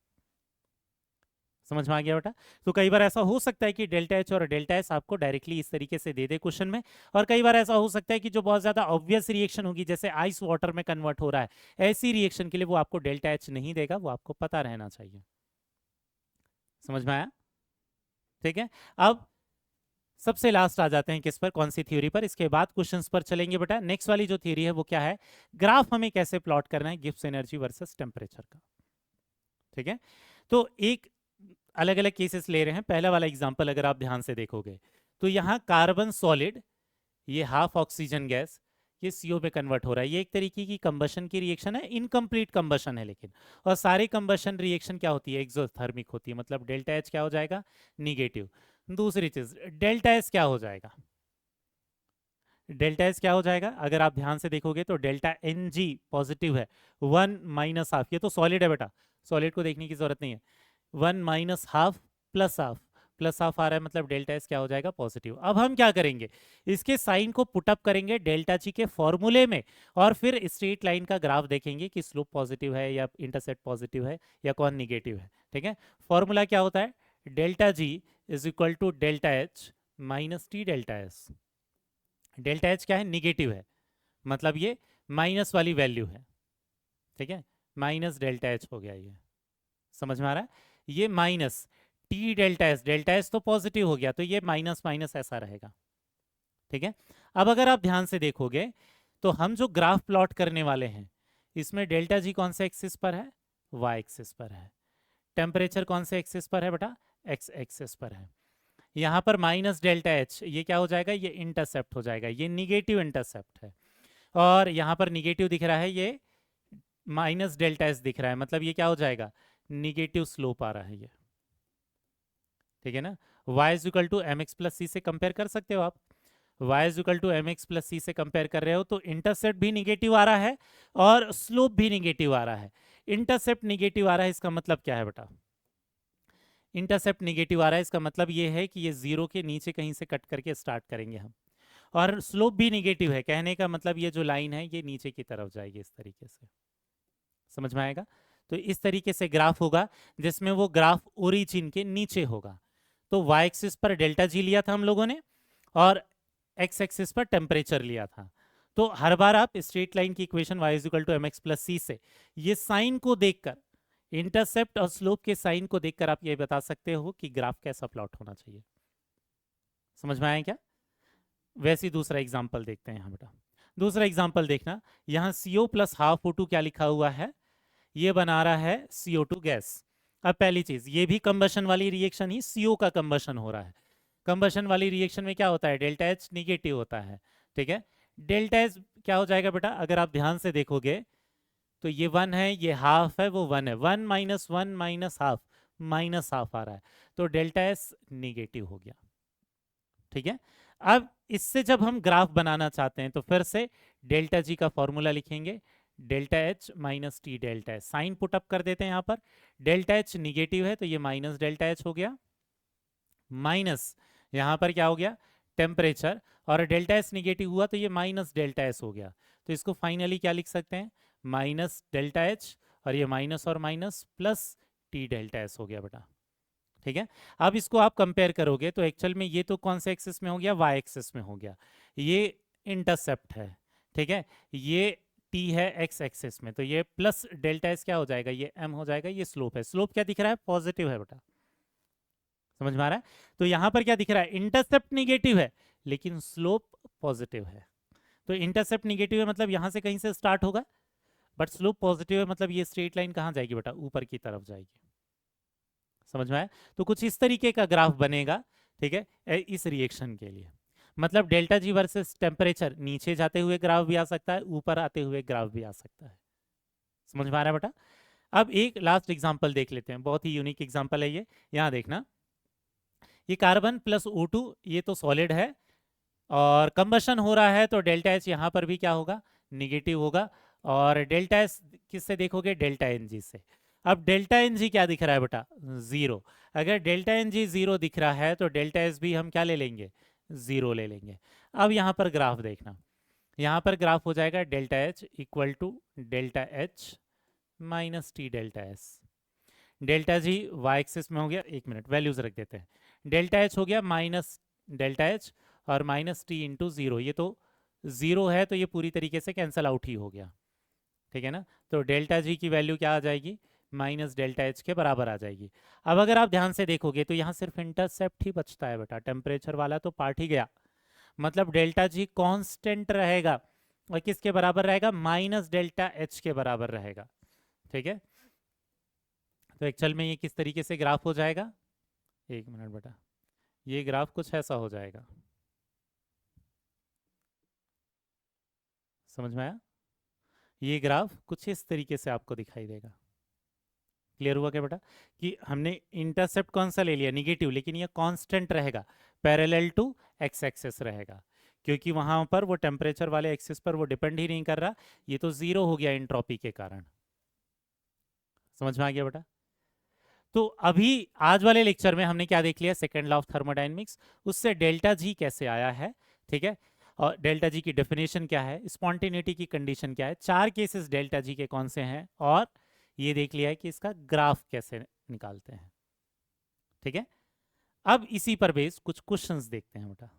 समझ में आ गया बेटा। तो कई बार ऐसा हो सकता है कि डेल्टा एच और डेल्टा एस आपको डायरेक्टली इस तरीके से दे दे क्वेश्चन में, और कई बार ऐसा हो सकता है कि जो बहुत ज्यादा ऑब्वियस रिएक्शन होगी, जैसे आइस वाटर में कन्वर्ट हो रहा है, ऐसी रिएक्शन के लिए वो आपको डेल्टा एच नहीं देगा, वो आपको पता रहना चाहिए। समझ में आया। ठीक है, अब सबसे लास्ट आ जाते हैं किस पर, कौन सी थ्योरी पर, इसके बाद क्वेश्चंस पर चलेंगे बेटा। नेक्स्ट वाली जो थ्योरी है वो क्या है, ग्राफ हमें कैसे प्लॉट करना है गिब्स एनर्जी वर्सेस टेम्परेचर का। ठीक है, तो एक अलग अलग केसेस ले रहे हैं। पहला वाला एग्जांपल अगर आप ध्यान से देखोगे तो यहाँ कार्बन सॉलिड, ये हाफ ऑक्सीजन गैस, ये सीओ में कन्वर्ट हो रहा है। ये एक तरीके की कंबशन की रिएक्शन है, इनकम्प्लीट कंबशन है लेकिन। और सारी कंबशन रिएक्शन क्या होती है, एक्सोथर्मिक होती है, मतलब डेल्टा एच क्या हो जाएगा, निगेटिव। दूसरी चीज डेल्टा एस क्या हो जाएगा, डेल्टा एस क्या हो जाएगा, अगर आप ध्यान से देखोगे तो डेल्टा एन जी पॉजिटिव है, 1 - हाफ, ये तो सॉलिड है बेटा, सॉलिड को देखने की जरूरत नहीं है, 1 - half plus half, plus half आ रहा है, मतलब डेल्टा एस क्या हो जाएगा, पॉजिटिव। अब हम क्या करेंगे, इसके साइन को पुटअप करेंगे डेल्टा जी के फॉर्मूले में, और फिर स्ट्रेट लाइन का ग्राफ देखेंगे कि स्लोप पॉजिटिव है या इंटरसेप्ट पॉजिटिव है या कौन निगेटिव है। ठीक है, फॉर्मूला क्या होता है, delta G is equal to delta H minus T delta S. Delta H क्या है, निगेटिव है, मतलब ये माइनस वाली वैल्यू है। ठीक है, माइनस डेल्टा एच हो गया, ये समझ में आ रहा है, ये minus T delta S, delta S तो पॉजिटिव हो गया, तो ये माइनस माइनस ऐसा रहेगा। ठीक है, अब अगर आप ध्यान से देखोगे तो हम जो ग्राफ प्लॉट करने वाले हैं, इसमें डेल्टा जी कौन से एक्सिस पर है, वाई एक्सिस पर है। टेम्परेचर कौन से एक्सिस पर है बेटा, एक्स एक्सिस पर है। यहाँ पर माइनस डेल्टा एच, ये क्या हो जाएगा, ये इंटरसेप्ट हो जाएगा, ये निगेटिव इंटरसेप्ट है। और यहाँ पर निगेटिव दिख रहा है, ये माइनस डेल्टा एस दिख रहा है, मतलब ये क्या हो जाएगा, निगेटिव स्लोप आ रहा है ये। ठीक है ना, y is equal to M X plus C से कंपेयर कर सकते हो आप, y is equal to M X plus C से कंपेयर कर रहे हो तो इंटरसेप्ट भी निगेटिव आ रहा है और स्लोप भी निगेटिव आ रहा है। इंटरसेप्ट निगेटिव आ रहा है, इसका मतलब क्या है बेटा, इंटरसेप्ट निगेटिव आ रहा है, इसका मतलब ये है कि ये जीरो के नीचे कहीं से कट करके स्टार्ट करेंगे हम। और स्लोप भी निगेटिव है, कहने का मतलब ये जो लाइन है ये नीचे की तरफ जाएगी इस तरीके से, समझ में आएगा। तो इस तरीके से ग्राफ होगा जिसमें वो ग्राफ ओरिजिन के नीचे होगा। तो वाई एक्सिस पर डेल्टा जी लिया था हम लोगों ने और एक्स एक्सिस पर टेम्परेचर लिया था। तो हर बार आप स्ट्रेट लाइन की equation y is equal to M X plus C से ये साइन को देखकर, इंटरसेप्ट और स्लोप के साइन को देखकर आप ये बता सकते हो कि ग्राफ कैसा प्लॉट होना चाहिए। समझ में आया क्या। वैसे ही दूसरा एग्जाम्पल देखते हैं यहाँ बेटा। दूसरा एग्जाम्पल देखना, यहाँ CO प्लस हाफ O2 क्या लिखा हुआ है, ये बना रहा है CO2 गैस। अब पहली चीज, ये भी कंबशन वाली रिएक्शन ही, CO का कंबशन हो रहा है। कंबशन वाली रिएक्शन में क्या होता है, डेल्टा एच निगेटिव होता है। ठीक है, डेल्टा एच क्या हो जाएगा बेटा, अगर आप ध्यान से देखोगे तो ये 1 है, ये हाफ है, वो 1 है, 1 - 1 - हाफ, माइनस हाफ आ रहा है, तो डेल्टा एस निगेटिव हो गया। ठीक है, अब इससे जब हम ग्राफ बनाना चाहते हैं तो फिर से डेल्टा जी का फॉर्मूला लिखेंगे, delta H minus T delta H, sign put up कर देते हैं यहाँ पर, डेल्टा एच निगेटिव है तो ये माइनस डेल्टा एच हो गया, माइनस यहाँ पर क्या हो गया, टेम्परेचर, और डेल्टा एस निगेटिव हुआ तो ये माइनस डेल्टा एस हो गया। तो इसको फाइनली क्या लिख सकते हैं, माइनस डेल्टा एच, और ये माइनस और minus plus T delta S हो गया बेटा। ठीक है, अब इसको आप कंपेयर करोगे तो एक्चुअल में ये तो कौन से एक्सिस में हो गया, वाई एक्सिस में हो गया, ये इंटरसेप्ट है। ठीक है, ये टी है एक्स एक्सिस में, तो ये प्लस डेल्टा एस क्या हो जाएगा, ये एम हो जाएगा, ये स्लोप है, स्लोप क्या दिख रहा है, पॉजिटिव है बेटा। समझ में आ रहा है, तो यहां पर क्या दिख रहा है, इंटरसेप्ट निगेटिव है लेकिन स्लोप पॉजिटिव है। तो इंटरसेप्ट निगेटिव है मतलब यहां से कहीं से स्टार्ट होगा, बट स्लोप पॉजिटिव है मतलब ये स्ट्रेट लाइन कहां जाएगी बेटा, ऊपर की तरफ जाएगी। समझ में आया, तो कुछ इस तरीके का ग्राफ बनेगा। ठीक है, इस रिएक्शन के लिए मतलब डेल्टा जी वर्सेस टेम्परेचर, नीचे जाते हुए ग्राफ भी आ सकता है, ऊपर आते हुए ग्राफ भी आ सकता है। समझ में आ रहा है बेटा। अब एक लास्ट एग्जांपल देख लेते हैं, बहुत ही यूनिक एग्जांपल है ये। यहाँ देखना, ये कार्बन प्लस O2, ये तो सॉलिड है और कंबशन हो रहा है, तो डेल्टा एच यहाँ पर भी क्या होगा, निगेटिव होगा। और डेल्टा एस किससे देखोगे, डेल्टा एन जी से। अब डेल्टा एन जी क्या दिख रहा है बेटा, जीरो। अगर डेल्टा एन जी जीरो दिख रहा है तो डेल्टा एस भी हम क्या ले लेंगे, जीरो ले लेंगे। अब यहाँ पर ग्राफ देखना, यहाँ पर ग्राफ हो जाएगा delta H equal to delta H minus T delta S. Delta G Y axis में हो गया, एक मिनट वैल्यूज रख देते हैं, डेल्टा एच हो गया माइनस डेल्टा एच और माइनस टी इंटू जीरो, ये तो जीरो है तो ये पूरी तरीके से कैंसल आउट ही हो गया। ठीक है ना, तो डेल्टा जी की वैल्यू क्या आ जाएगी, माइनस डेल्टा एच के बराबर आ जाएगी। अब अगर आप ध्यान से देखोगे तो यहाँ सिर्फ इंटरसेप्ट ही बचता है बेटा, टेम्परेचर वाला तो पार्ट ही गया, मतलब डेल्टा जी कांस्टेंट रहेगा और किसके बराबर रहेगा, माइनस डेल्टा एच के बराबर रहेगा। ठीक है, तो एक्चुअल में ये किस तरीके से ग्राफ हो जाएगा, एक मिनट बेटा, ये ग्राफ कुछ ऐसा हो जाएगा, समझ में आया? ये ग्राफ कुछ इस तरीके से आपको दिखाई देगा। क्लियर हुआ क्या बेटा? कि हमने इंटरसेप्ट कौन सा ले लिया, निगेटिव, लेकिन ये कांस्टेंट रहेगा, पैरेलल टू एक्स एक्सिस रहेगा, क्योंकि वहां पर वो टेम्परेचर वाले एक्सिस पर वो डिपेंड ही नहीं कर रहा, ये तो जीरो हो गया एंट्रोपी के कारण। समझ में आ गया बेटा? तो अभी आज वाले लेक्चर में हमने क्या देख लिया, सेकेंड लॉ ऑफ थर्मोडायनेमिक्स, उससे डेल्टा जी कैसे आया है, ठीक है, और डेल्टा जी की डेफिनेशन क्या है, स्पॉन्टेनिटी की कंडीशन क्या है, 4 केसेस डेल्टा जी के कौन से हैं, और ये देख लिया है कि इसका ग्राफ कैसे निकालते हैं। ठीक है, अब इसी पर बेस कुछ क्वेश्चंस देखते हैं बेटा।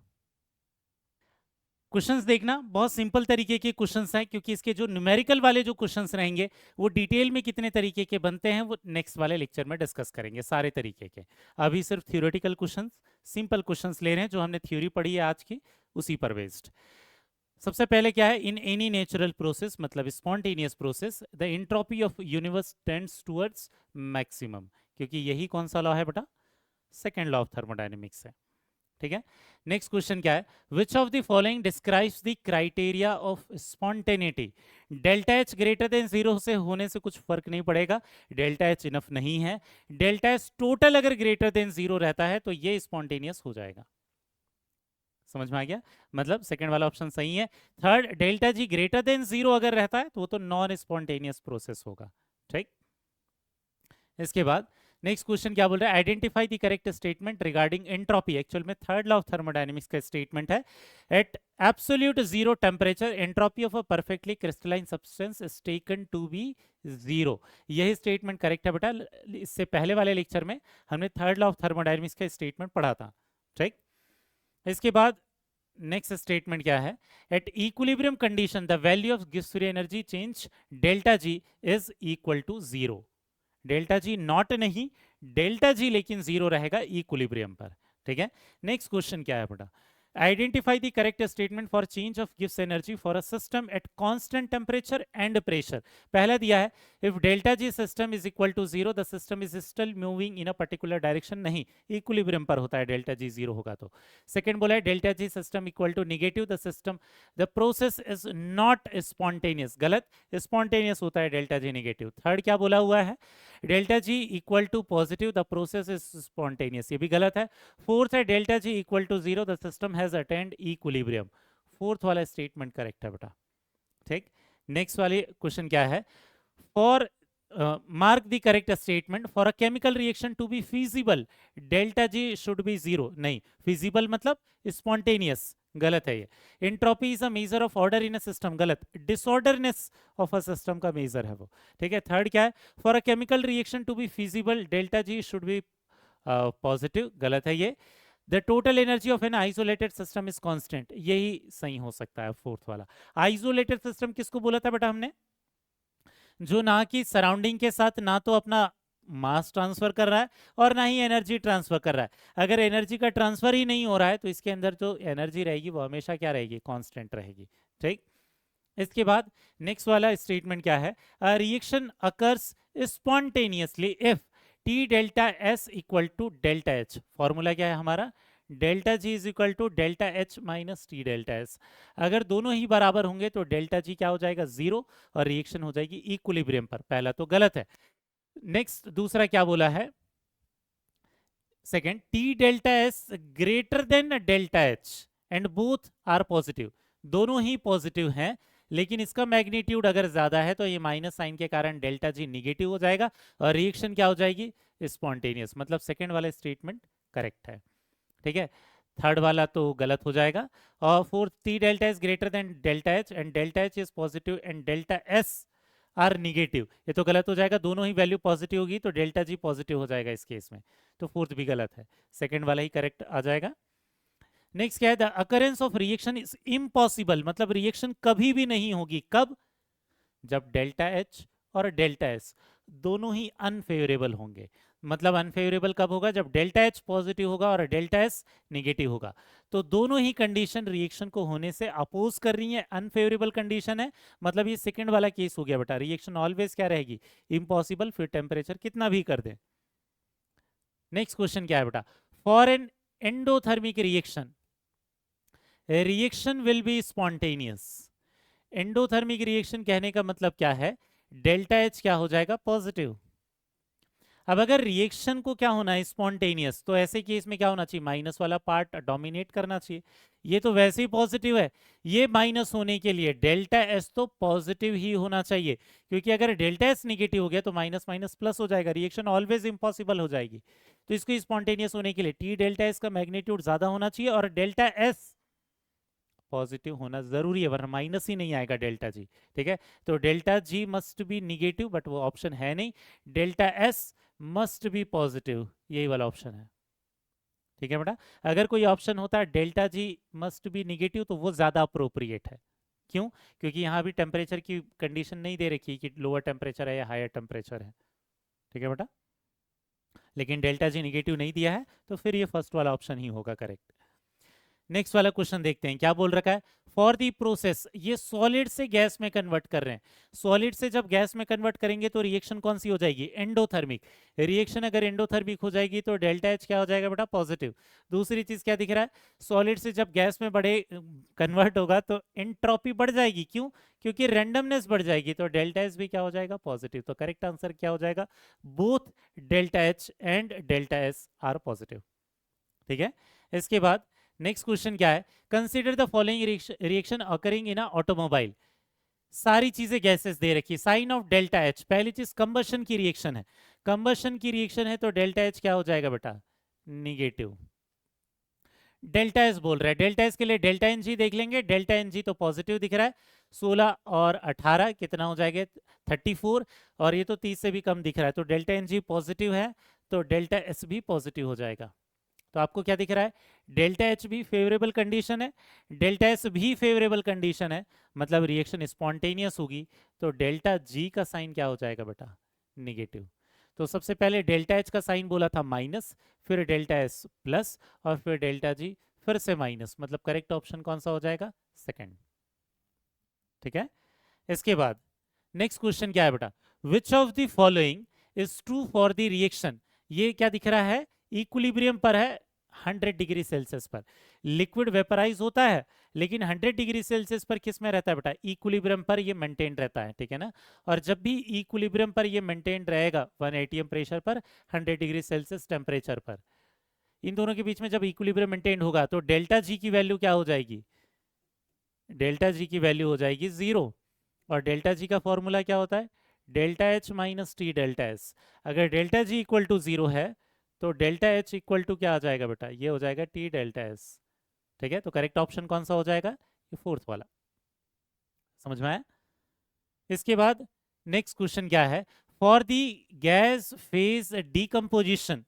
क्वेश्चंस देखना बहुत सिंपल तरीके के क्वेश्चंस हैं, क्योंकि इसके जो न्यूमेरिकल वाले जो क्वेश्चंस रहेंगे वो डिटेल में कितने तरीके के बनते हैं वो नेक्स्ट वाले लेक्चर में डिस्कस करेंगे, सारे तरीके के। अभी सिर्फ थ्योरेटिकल क्वेश्चंस, सिंपल क्वेश्चंस ले रहे हैं जो हमने थ्योरी पढ़ी है आज की, उसी पर बेस्ड। सबसे पहले क्या है, इन एनी नेचुरल प्रोसेस मतलब spontaneous process the entropy of universe tends towards maximum, क्योंकि यही कौन सा लॉ है बेटा, सेकेंड लॉ ऑफ थर्मोडायनेमिक्स है। ठीक है, नेक्स्ट क्वेश्चन क्या है, which of the following describes the criteria of spontaneity. Delta H greater than zero से होने से कुछ फर्क नहीं पड़ेगा, डेल्टा एच इनफ नहीं है, डेल्टा एच टोटल अगर ग्रेटर देन जीरो रहता है तो ये स्पॉन्टेनियस हो जाएगा। समझ में आ गया, मतलब सेकंड वाला ऑप्शन सही है। Third, delta G greater than zero अगर रहता है तो वो तो नॉन स्पॉन्टेनियस प्रोसेस होगा। ठीक, इसके बाद नेक्स्ट क्वेश्चन क्या बोल रहा है, identify the correct statement regarding entropy. Actual में थर्ड लॉ ऑफ थर्मोडायनेमिक्स का स्टेटमेंट है, at absolute zero temperature entropy of a perfectly crystalline substance is taken to be zero. यही स्टेटमेंट करेक्ट है बेटा। इससे पहले वाले लेक्चर में हमने थर्ड लॉ ऑफ थर्मोडायनेमिक्स का स्टेटमेंट पढ़ा था। ठीक, इसके बाद नेक्स्ट स्टेटमेंट क्या है, at equilibrium condition the value of Gibbs free energy change delta G is equal to zero. Delta G not नहीं, डेल्टा जी लेकिन जीरो रहेगा इक्विलिब्रियम पर। ठीक है, नेक्स्ट क्वेश्चन क्या है बेटा, identify the correct statement for change of गिव्स energy for a system at constant temperature and pressure. पहला दिया है, if delta G system is equal to zero the system is still moving in a particular direction, नहीं, equilibrium पर होता है delta जी zero होगा तो। सेकंड बोला है, delta G system equal to negative the system the process is not spontaneous, गलत, spontaneous होता है डेल्टा जी नेगेटिव। थर्ड क्या बोला हुआ है, delta G equal to positive the process is spontaneous, ये भी गलत है। फोर्थ है, delta G equal to zero the system has attained equilibrium, fourth वाला स्टेटमेंट करेक्ट है बेटा। ठीक, नेक्स्ट वाले क्वेश्चन क्या है, for mark the correct statement for a chemical reaction to be feasible delta G should be zero, नहीं, feasible मतलब spontaneous, गलत है ये। Entropy is a measure of order in a system, गलत, डिसऑर्डरनेस ऑफ अ सिस्टम का measure है वो। ठीक है, थर्ड क्या है, for a chemical reaction to be feasible delta G should be positive, गलत है ये। The total energy of an isolated system is constant, यही सही हो सकता है फोर्थ वाला। आइसोलेटेड सिस्टम किसको बोला था बेटा हमने, जो ना कि सराउंडिंग के साथ ना तो अपना मास ट्रांसफर कर रहा है और ना ही एनर्जी ट्रांसफर कर रहा है। अगर एनर्जी का ट्रांसफर ही नहीं हो रहा है तो इसके अंदर जो एनर्जी रहेगी वो हमेशा क्या रहेगी, कांस्टेंट रहेगी। ठीक, इसके बाद नेक्स्ट वाला स्टेटमेंट क्या है, reaction occurs spontaneously if T delta S equal to delta H. Formula क्या है हमारा, delta G is equal to delta H minus T delta S. अगर दोनों ही बराबर होंगे तो डेल्टा जी क्या हो जाएगा, जीरो, और रिएक्शन हो जाएगी इक्विलिब्रियम पर। पहला तो गलत है। नेक्स्ट दूसरा क्या बोला है, second, T delta S greater than delta H and both are positive, दोनों ही पॉजिटिव हैं, लेकिन इसका मैग्नीट्यूड अगर ज्यादा है तो ये माइनस साइन के कारण डेल्टा जी निगेटिव हो जाएगा और रिएक्शन क्या हो जाएगी, स्पॉन्टेनियस, मतलब सेकेंड वाला स्टेटमेंट करेक्ट है। ठीक है, थर्ड वाला तो गलत हो जाएगा। और fourth, T delta S greater than delta H and delta H is positive and delta S R negative, ये तो गलत हो जाएगा, दोनों ही वैल्यू पॉजिटिव होगी तो डेल्टा जी पॉजिटिव हो जाएगा इस केस में, तो फोर्थ भी गलत है, सेकंड वाला ही करेक्ट आ जाएगा। नेक्स्ट क्या है, the occurrence of reaction is impossible, मतलब रिएक्शन कभी भी नहीं होगी, कब, जब डेल्टा एच और डेल्टा एस दोनों ही अनफेवरेबल होंगे। मतलब अनफेवरेबल कब होगा? जब डेल्टा एच पॉजिटिव होगा और डेल्टा एस निगेटिव होगा। तो दोनों ही कंडीशन रिएक्शन को होने से अपोज कर रही है, अनफेवरेबल कंडीशन है। मतलब ये सेकंड वाला केस हो गया बेटा, रिएक्शन ऑलवेज क्या रहेगी? इम्पॉसिबल, फिर टेम्परेचर कितना भी कर दे। नेक्स्ट क्वेश्चन क्या है बेटा? For an endothermic reaction, reaction will be spontaneous. Endothermic reaction कहने का मतलब क्या है? डेल्टा एच क्या हो जाएगा? पॉजिटिव। अब अगर रिएक्शन को क्या होना है? स्पॉन्टेनियस, तो ऐसे केस में क्या होना चाहिए? माइनस वाला पार्ट डोमिनेट करना चाहिए। ये तो वैसे ही पॉजिटिव है, ये माइनस होने के लिए डेल्टा एस तो पॉजिटिव ही होना चाहिए, क्योंकि अगर डेल्टा एस निगेटिव हो गया तो माइनस माइनस प्लस हो जाएगा, रिएक्शन ऑलवेज इम्पॉसिबल हो जाएगी। तो इसको स्पॉन्टेनियस होने के लिए टी डेल्टा एस का मैग्नीट्यूड ज्यादा होना चाहिए और डेल्टा एस पॉजिटिव होना जरूरी है, वरना माइनस ही नहीं आएगा डेल्टा जी। ठीक है, तो delta G must be negative, but वो ऑप्शन है नहीं। Delta S must be positive, यही वाला ऑप्शन है। ठीक है बेटा, अगर कोई ऑप्शन होता है delta ji must be negative तो वो ज्यादा अप्रोप्रिएट है। क्यों? क्योंकि यहाँ भी टेम्परेचर की कंडीशन नहीं दे रखी कि लोअर टेम्परेचर है या हायर टेम्परेचर है। ठीक है बेटा, लेकिन डेल्टा जी निगेटिव नहीं दिया है तो फिर ये फर्स्ट वाला ऑप्शन ही होगा करेक्ट। नेक्स्ट वाला क्वेश्चन देखते हैं क्या बोल रखा है। फॉर दी प्रोसेस, ये सॉलिड से गैस में कन्वर्ट कर रहे हैं। सॉलिड से जब गैस में कन्वर्ट करेंगे तो रिएक्शन कौन सी हो जाएगी? एंडोथर्मिक। रिएक्शन अगर एंडोथर्मिक हो जाएगी तो डेल्टा एच क्या हो जाएगा बेटा? पॉजिटिव। दूसरी चीज क्या दिख रहा है? सॉलिड से जब गैस में बढ़े कन्वर्ट होगा तो एंट्रोपी बढ़ जाएगी। क्यों? क्योंकि रैंडमनेस बढ़ जाएगी, तो डेल्टा एच भी क्या हो जाएगा? पॉजिटिव। तो करेक्ट आंसर क्या हो जाएगा? Both delta H and delta S R positive. ठीक है, इसके बाद नेक्स्ट क्वेश्चन क्या है? Consider the following reaction occurring in a automobile. सारी चीजें गैसेस दे रखी, साइन ऑफ डेल्टा एच। पहली चीज कंबशन की रिएक्शन है, कंबशन की रिएक्शन है तो डेल्टा एच क्या हो जाएगा बेटा? निगेटिव। डेल्टा एस बोल रहा है, डेल्टा एस के लिए डेल्टा एन जी देख लेंगे। डेल्टा एन जी तो पॉजिटिव दिख रहा है, 16 और 18 कितना हो जाएगा? 34। और ये तो 30 से भी कम दिख रहा है, तो डेल्टा एन जी पॉजिटिव है तो डेल्टा एस भी पॉजिटिव हो जाएगा। तो आपको क्या दिख रहा है? डेल्टा एच भी फेवरेबल कंडीशन है, डेल्टा एस भी फेवरेबल कंडीशन है, मतलब रिएक्शन स्पॉन्टेनियस होगी। तो डेल्टा जी का साइन क्या हो जाएगा बेटा? निगेटिव। तो सबसे पहले डेल्टा एच का साइन बोला था माइनस, फिर डेल्टा एस प्लस, और फिर डेल्टा जी फिर से माइनस, मतलब करेक्ट ऑप्शन कौन सा हो जाएगा? सेकंड। ठीक है, इसके बाद नेक्स्ट क्वेश्चन क्या है बेटा? Which of the following is true for the reaction. ये क्या दिख रहा है? इक्विलिब्रियम पर है 100 डिग्री सेल्सियस पर। लिक्विड वेपराइज होता है, लेकिन 100 डिग्री सेल्सियस पर किस में रहता है बेटा? इक्विलिब्रियम पर ये मेंटेन रहता है। ठीक है ना, और जब भी इक्विलिब्रियम पर ये मेंटेन रहेगा 1 एटीएम प्रेशर पर, 100 डिग्री सेल्सियस टेम्परेचर पर, इन दोनों के बीच में जब इक्विलिब्रियम मेंटेन होगा तो डेल्टा जी की वैल्यू क्या हो जाएगी? डेल्टा जी की वैल्यू हो जाएगी 0। और डेल्टा जी का फॉर्मूला क्या होता है? Delta H minus T delta S. अगर डेल्टा जी इक्वल टू 0 है तो डेल्टा एच इक्वल टू क्या आ जाएगा बेटा? ये हो जाएगा टी डेल्टा एस। ठीक है, तो करेक्ट ऑप्शन कौन सा हो जाएगा? ये फोर्थ वाला। समझ में आया? इसके बाद नेक्स्ट क्वेश्चन क्या है? For the gas phase decomposition,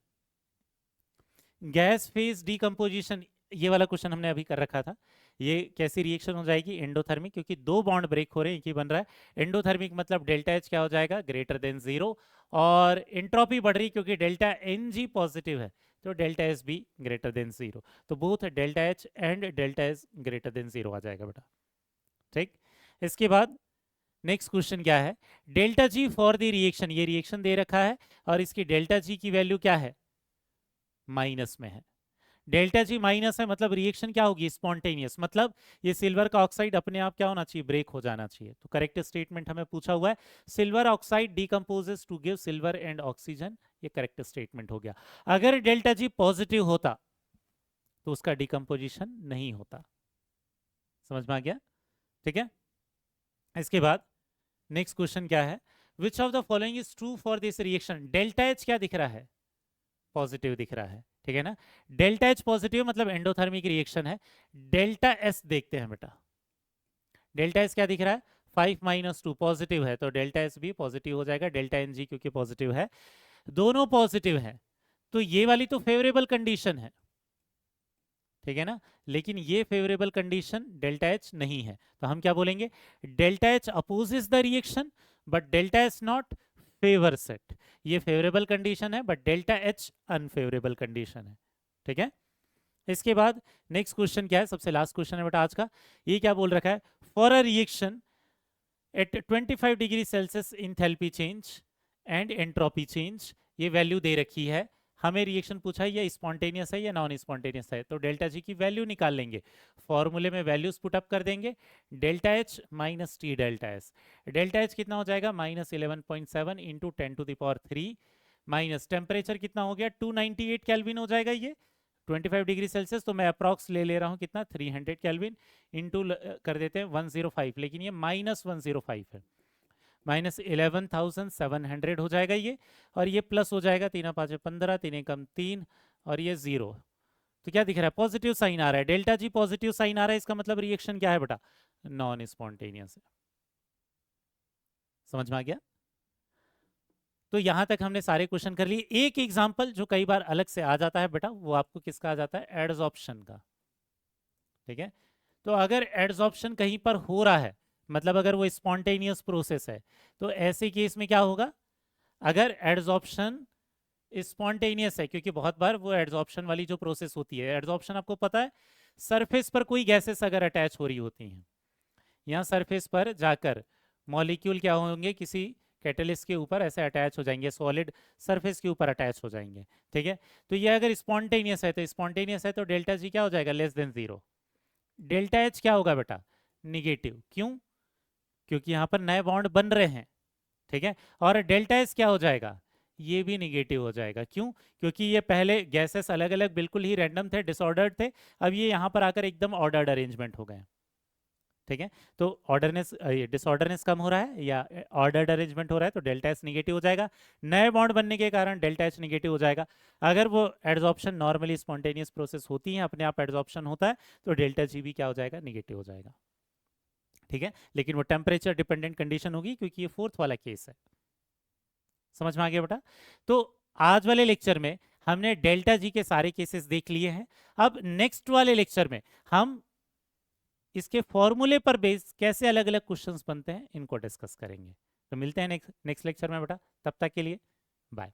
gas phase decomposition, ये वाला क्वेश्चन हमने अभी कर रखा था। ये कैसी रिएक्शन हो जाएगी? एंडोथर्मिक, क्योंकि दो बॉन्ड ब्रेक हो रहे हैं, एक ही बन रहा है। एंडोथर्मिक मतलब डेल्टा एच क्या हो जाएगा? Greater then 0। और एंट्रोपी बढ़ रही क्योंकि डेल्टा एन जी पॉजिटिव है, तो डेल्टा एस भी ग्रेटर देन 0। तो both delta H and delta S greater then 0 आ जाएगा बेटा। ठीक, इसके बाद नेक्स्ट क्वेश्चन क्या है? Delta ji for the reaction, ये रिएक्शन दे रखा है और इसकी डेल्टा जी की वैल्यू क्या है? माइनस में है। डेल्टा जी माइनस है मतलब रिएक्शन क्या होगी? स्पॉन्टेनियस। मतलब ये सिल्वर का ऑक्साइड अपने आप क्या होना चाहिए? ब्रेक हो जाना चाहिए। तो करेक्ट स्टेटमेंट हमें पूछा हुआ है, silver oxide decomposes to give silver and oxygen. ये करेक्ट स्टेटमेंट हो गया। अगर डेल्टा जी पॉजिटिव होता तो उसका डिकम्पोजिशन नहीं होता। समझ में आ गया? ठीक है, इसके बाद नेक्स्ट क्वेश्चन क्या है? Which of the following is true for this reaction. Delta H क्या दिख रहा है? पॉजिटिव दिख रहा है। ठीक है ना, डेल्टा एच पॉजिटिव मतलब एंडोथर्मिक रिएक्शन है। डेल्टा एस देखते हैं बेटा, डेल्टा एस क्या दिख रहा है? 5 माइनस 2 पॉजिटिव है, तो डेल्टा एस भी पॉजिटिव हो जाएगा। डेल्टा एन जी क्योंकि पॉजिटिव है, दोनों पॉजिटिव है, तो ये वाली तो फेवरेबल कंडीशन है। ठीक है ना, लेकिन ये फेवरेबल कंडीशन डेल्टा एच नहीं है, तो हम क्या बोलेंगे? Delta H opposes the reaction but delta S not favour set, ये फेवरेबल कंडीशन है, but delta H unfavourable condition है। ठीक है, इसके बाद नेक्स्ट क्वेश्चन क्या है, सबसे लास्ट क्वेश्चन है बेटा आज का। ये क्या बोल रखा है, for a reaction at 25 degree Celsius enthalpy change and entropy change, ये वैल्यू दे रखी है। हमें रिएक्शन पूछा है ये स्पॉन्टेनियस है या नॉन स्पॉन्टेनियस है, तो डेल्टा जी की वैल्यू निकाल लेंगे। फॉर्मूले में वैल्यूज पुट अप कर देंगे, delta H minus T delta S. Delta H कितना हो जाएगा, माइनस 11.7 इंटू 10⁻³ माइनस टेम्परेचर कितना हो गया, 298 केल्विन हो जाएगा ये 25 डिग्री सेल्सियस, तो मैं अप्रॉक्स ले रहा हूँ कितना, 300 केल्विन इंटू कर देते हैं 105, लेकिन ये माइनस 105 है, माइनस 11,700 हो जाएगा ये, और ये प्लस हो जाएगा 3 5 15, 3 कम 3, और ये 0। तो क्या दिख रहा है, पॉजिटिव साइन आ रहा है, डेल्टा जी पॉजिटिव साइन आ रहा है, इसका मतलब रिएक्शन क्या है बेटा, नॉन स्पॉन्टेनियस है। समझ में आ गया। तो यहां तक हमने सारे क्वेश्चन कर लिए। एक एग्जांपल जो कई बार अलग से आ जाता है बेटा, वो आपको किसका आ जाता है, एडजॉर्प्शन का। ठीक है, तो अगर एडजॉर्प्शन कहीं पर हो रहा है, मतलब अगर वो स्पॉन्टेनियस प्रोसेस है, तो ऐसे केस में क्या होगा, अगर एडजॉर्प्शन स्पॉन्टेनियस है, क्योंकि बहुत बार वो एडजॉर्प्शन वाली जो प्रोसेस होती है, एडजॉर्प्शन आपको पता है, सरफेस पर कोई गैसेस अगर अटैच हो रही होती हैं, यहाँ सरफेस पर जाकर मॉलिक्यूल क्या होंगे, किसी कैटलिस्ट के ऊपर ऐसे अटैच हो जाएंगे, सॉलिड सरफेस के ऊपर अटैच हो जाएंगे। ठीक है, तो ये अगर स्पॉन्टेनियस है, तो स्पॉन्टेनियस है तो डेल्टा जी क्या हो जाएगा, लेस देन 0। डेल्टा एच क्या होगा बेटा, निगेटिव, क्यों, क्योंकि यहाँ पर नए बॉन्ड बन रहे हैं। ठीक है, और डेल्टा एस क्या हो जाएगा, ये भी निगेटिव हो जाएगा, क्यों, क्योंकि ये पहले गैसेस अलग अलग बिल्कुल ही रैंडम थे, डिसऑर्डर्ड थे, अब ये यहाँ पर आकर एकदम ऑर्डर्ड अरेंजमेंट हो गए। ठीक है, तो ऑर्डरनेस, डिसऑर्डरनेस कम हो रहा है या ऑर्डर्ड अरेंजमेंट हो रहा है, तो डेल्टा एस निगेटिव हो जाएगा, नए बॉन्ड बनने के कारण डेल्टा एच निगेटिव हो जाएगा। अगर वो एड्सॉर्प्शन नॉर्मली स्पॉन्टेनियस प्रोसेस होती है, अपने आप एड्सॉर्प्शन होता है, तो डेल्टा जी भी क्या हो जाएगा, निगेटिव हो जाएगा। ठीक है, लेकिन वो टेम्परेचर डिपेंडेंट कंडीशन होगी, क्योंकि ये फोर्थ वाला केस है। समझ में आ गया बेटा। तो आज वाले लेक्चर में हमने डेल्टा जी के सारे केसेस देख लिए हैं। अब नेक्स्ट वाले लेक्चर में हम इसके फॉर्मूले पर बेस कैसे अलग अलग क्वेश्चंस बनते हैं, इनको डिस्कस करेंगे। तो मिलते हैं नेक्स्ट लेक्चर में बेटा, तब तक के लिए बाय।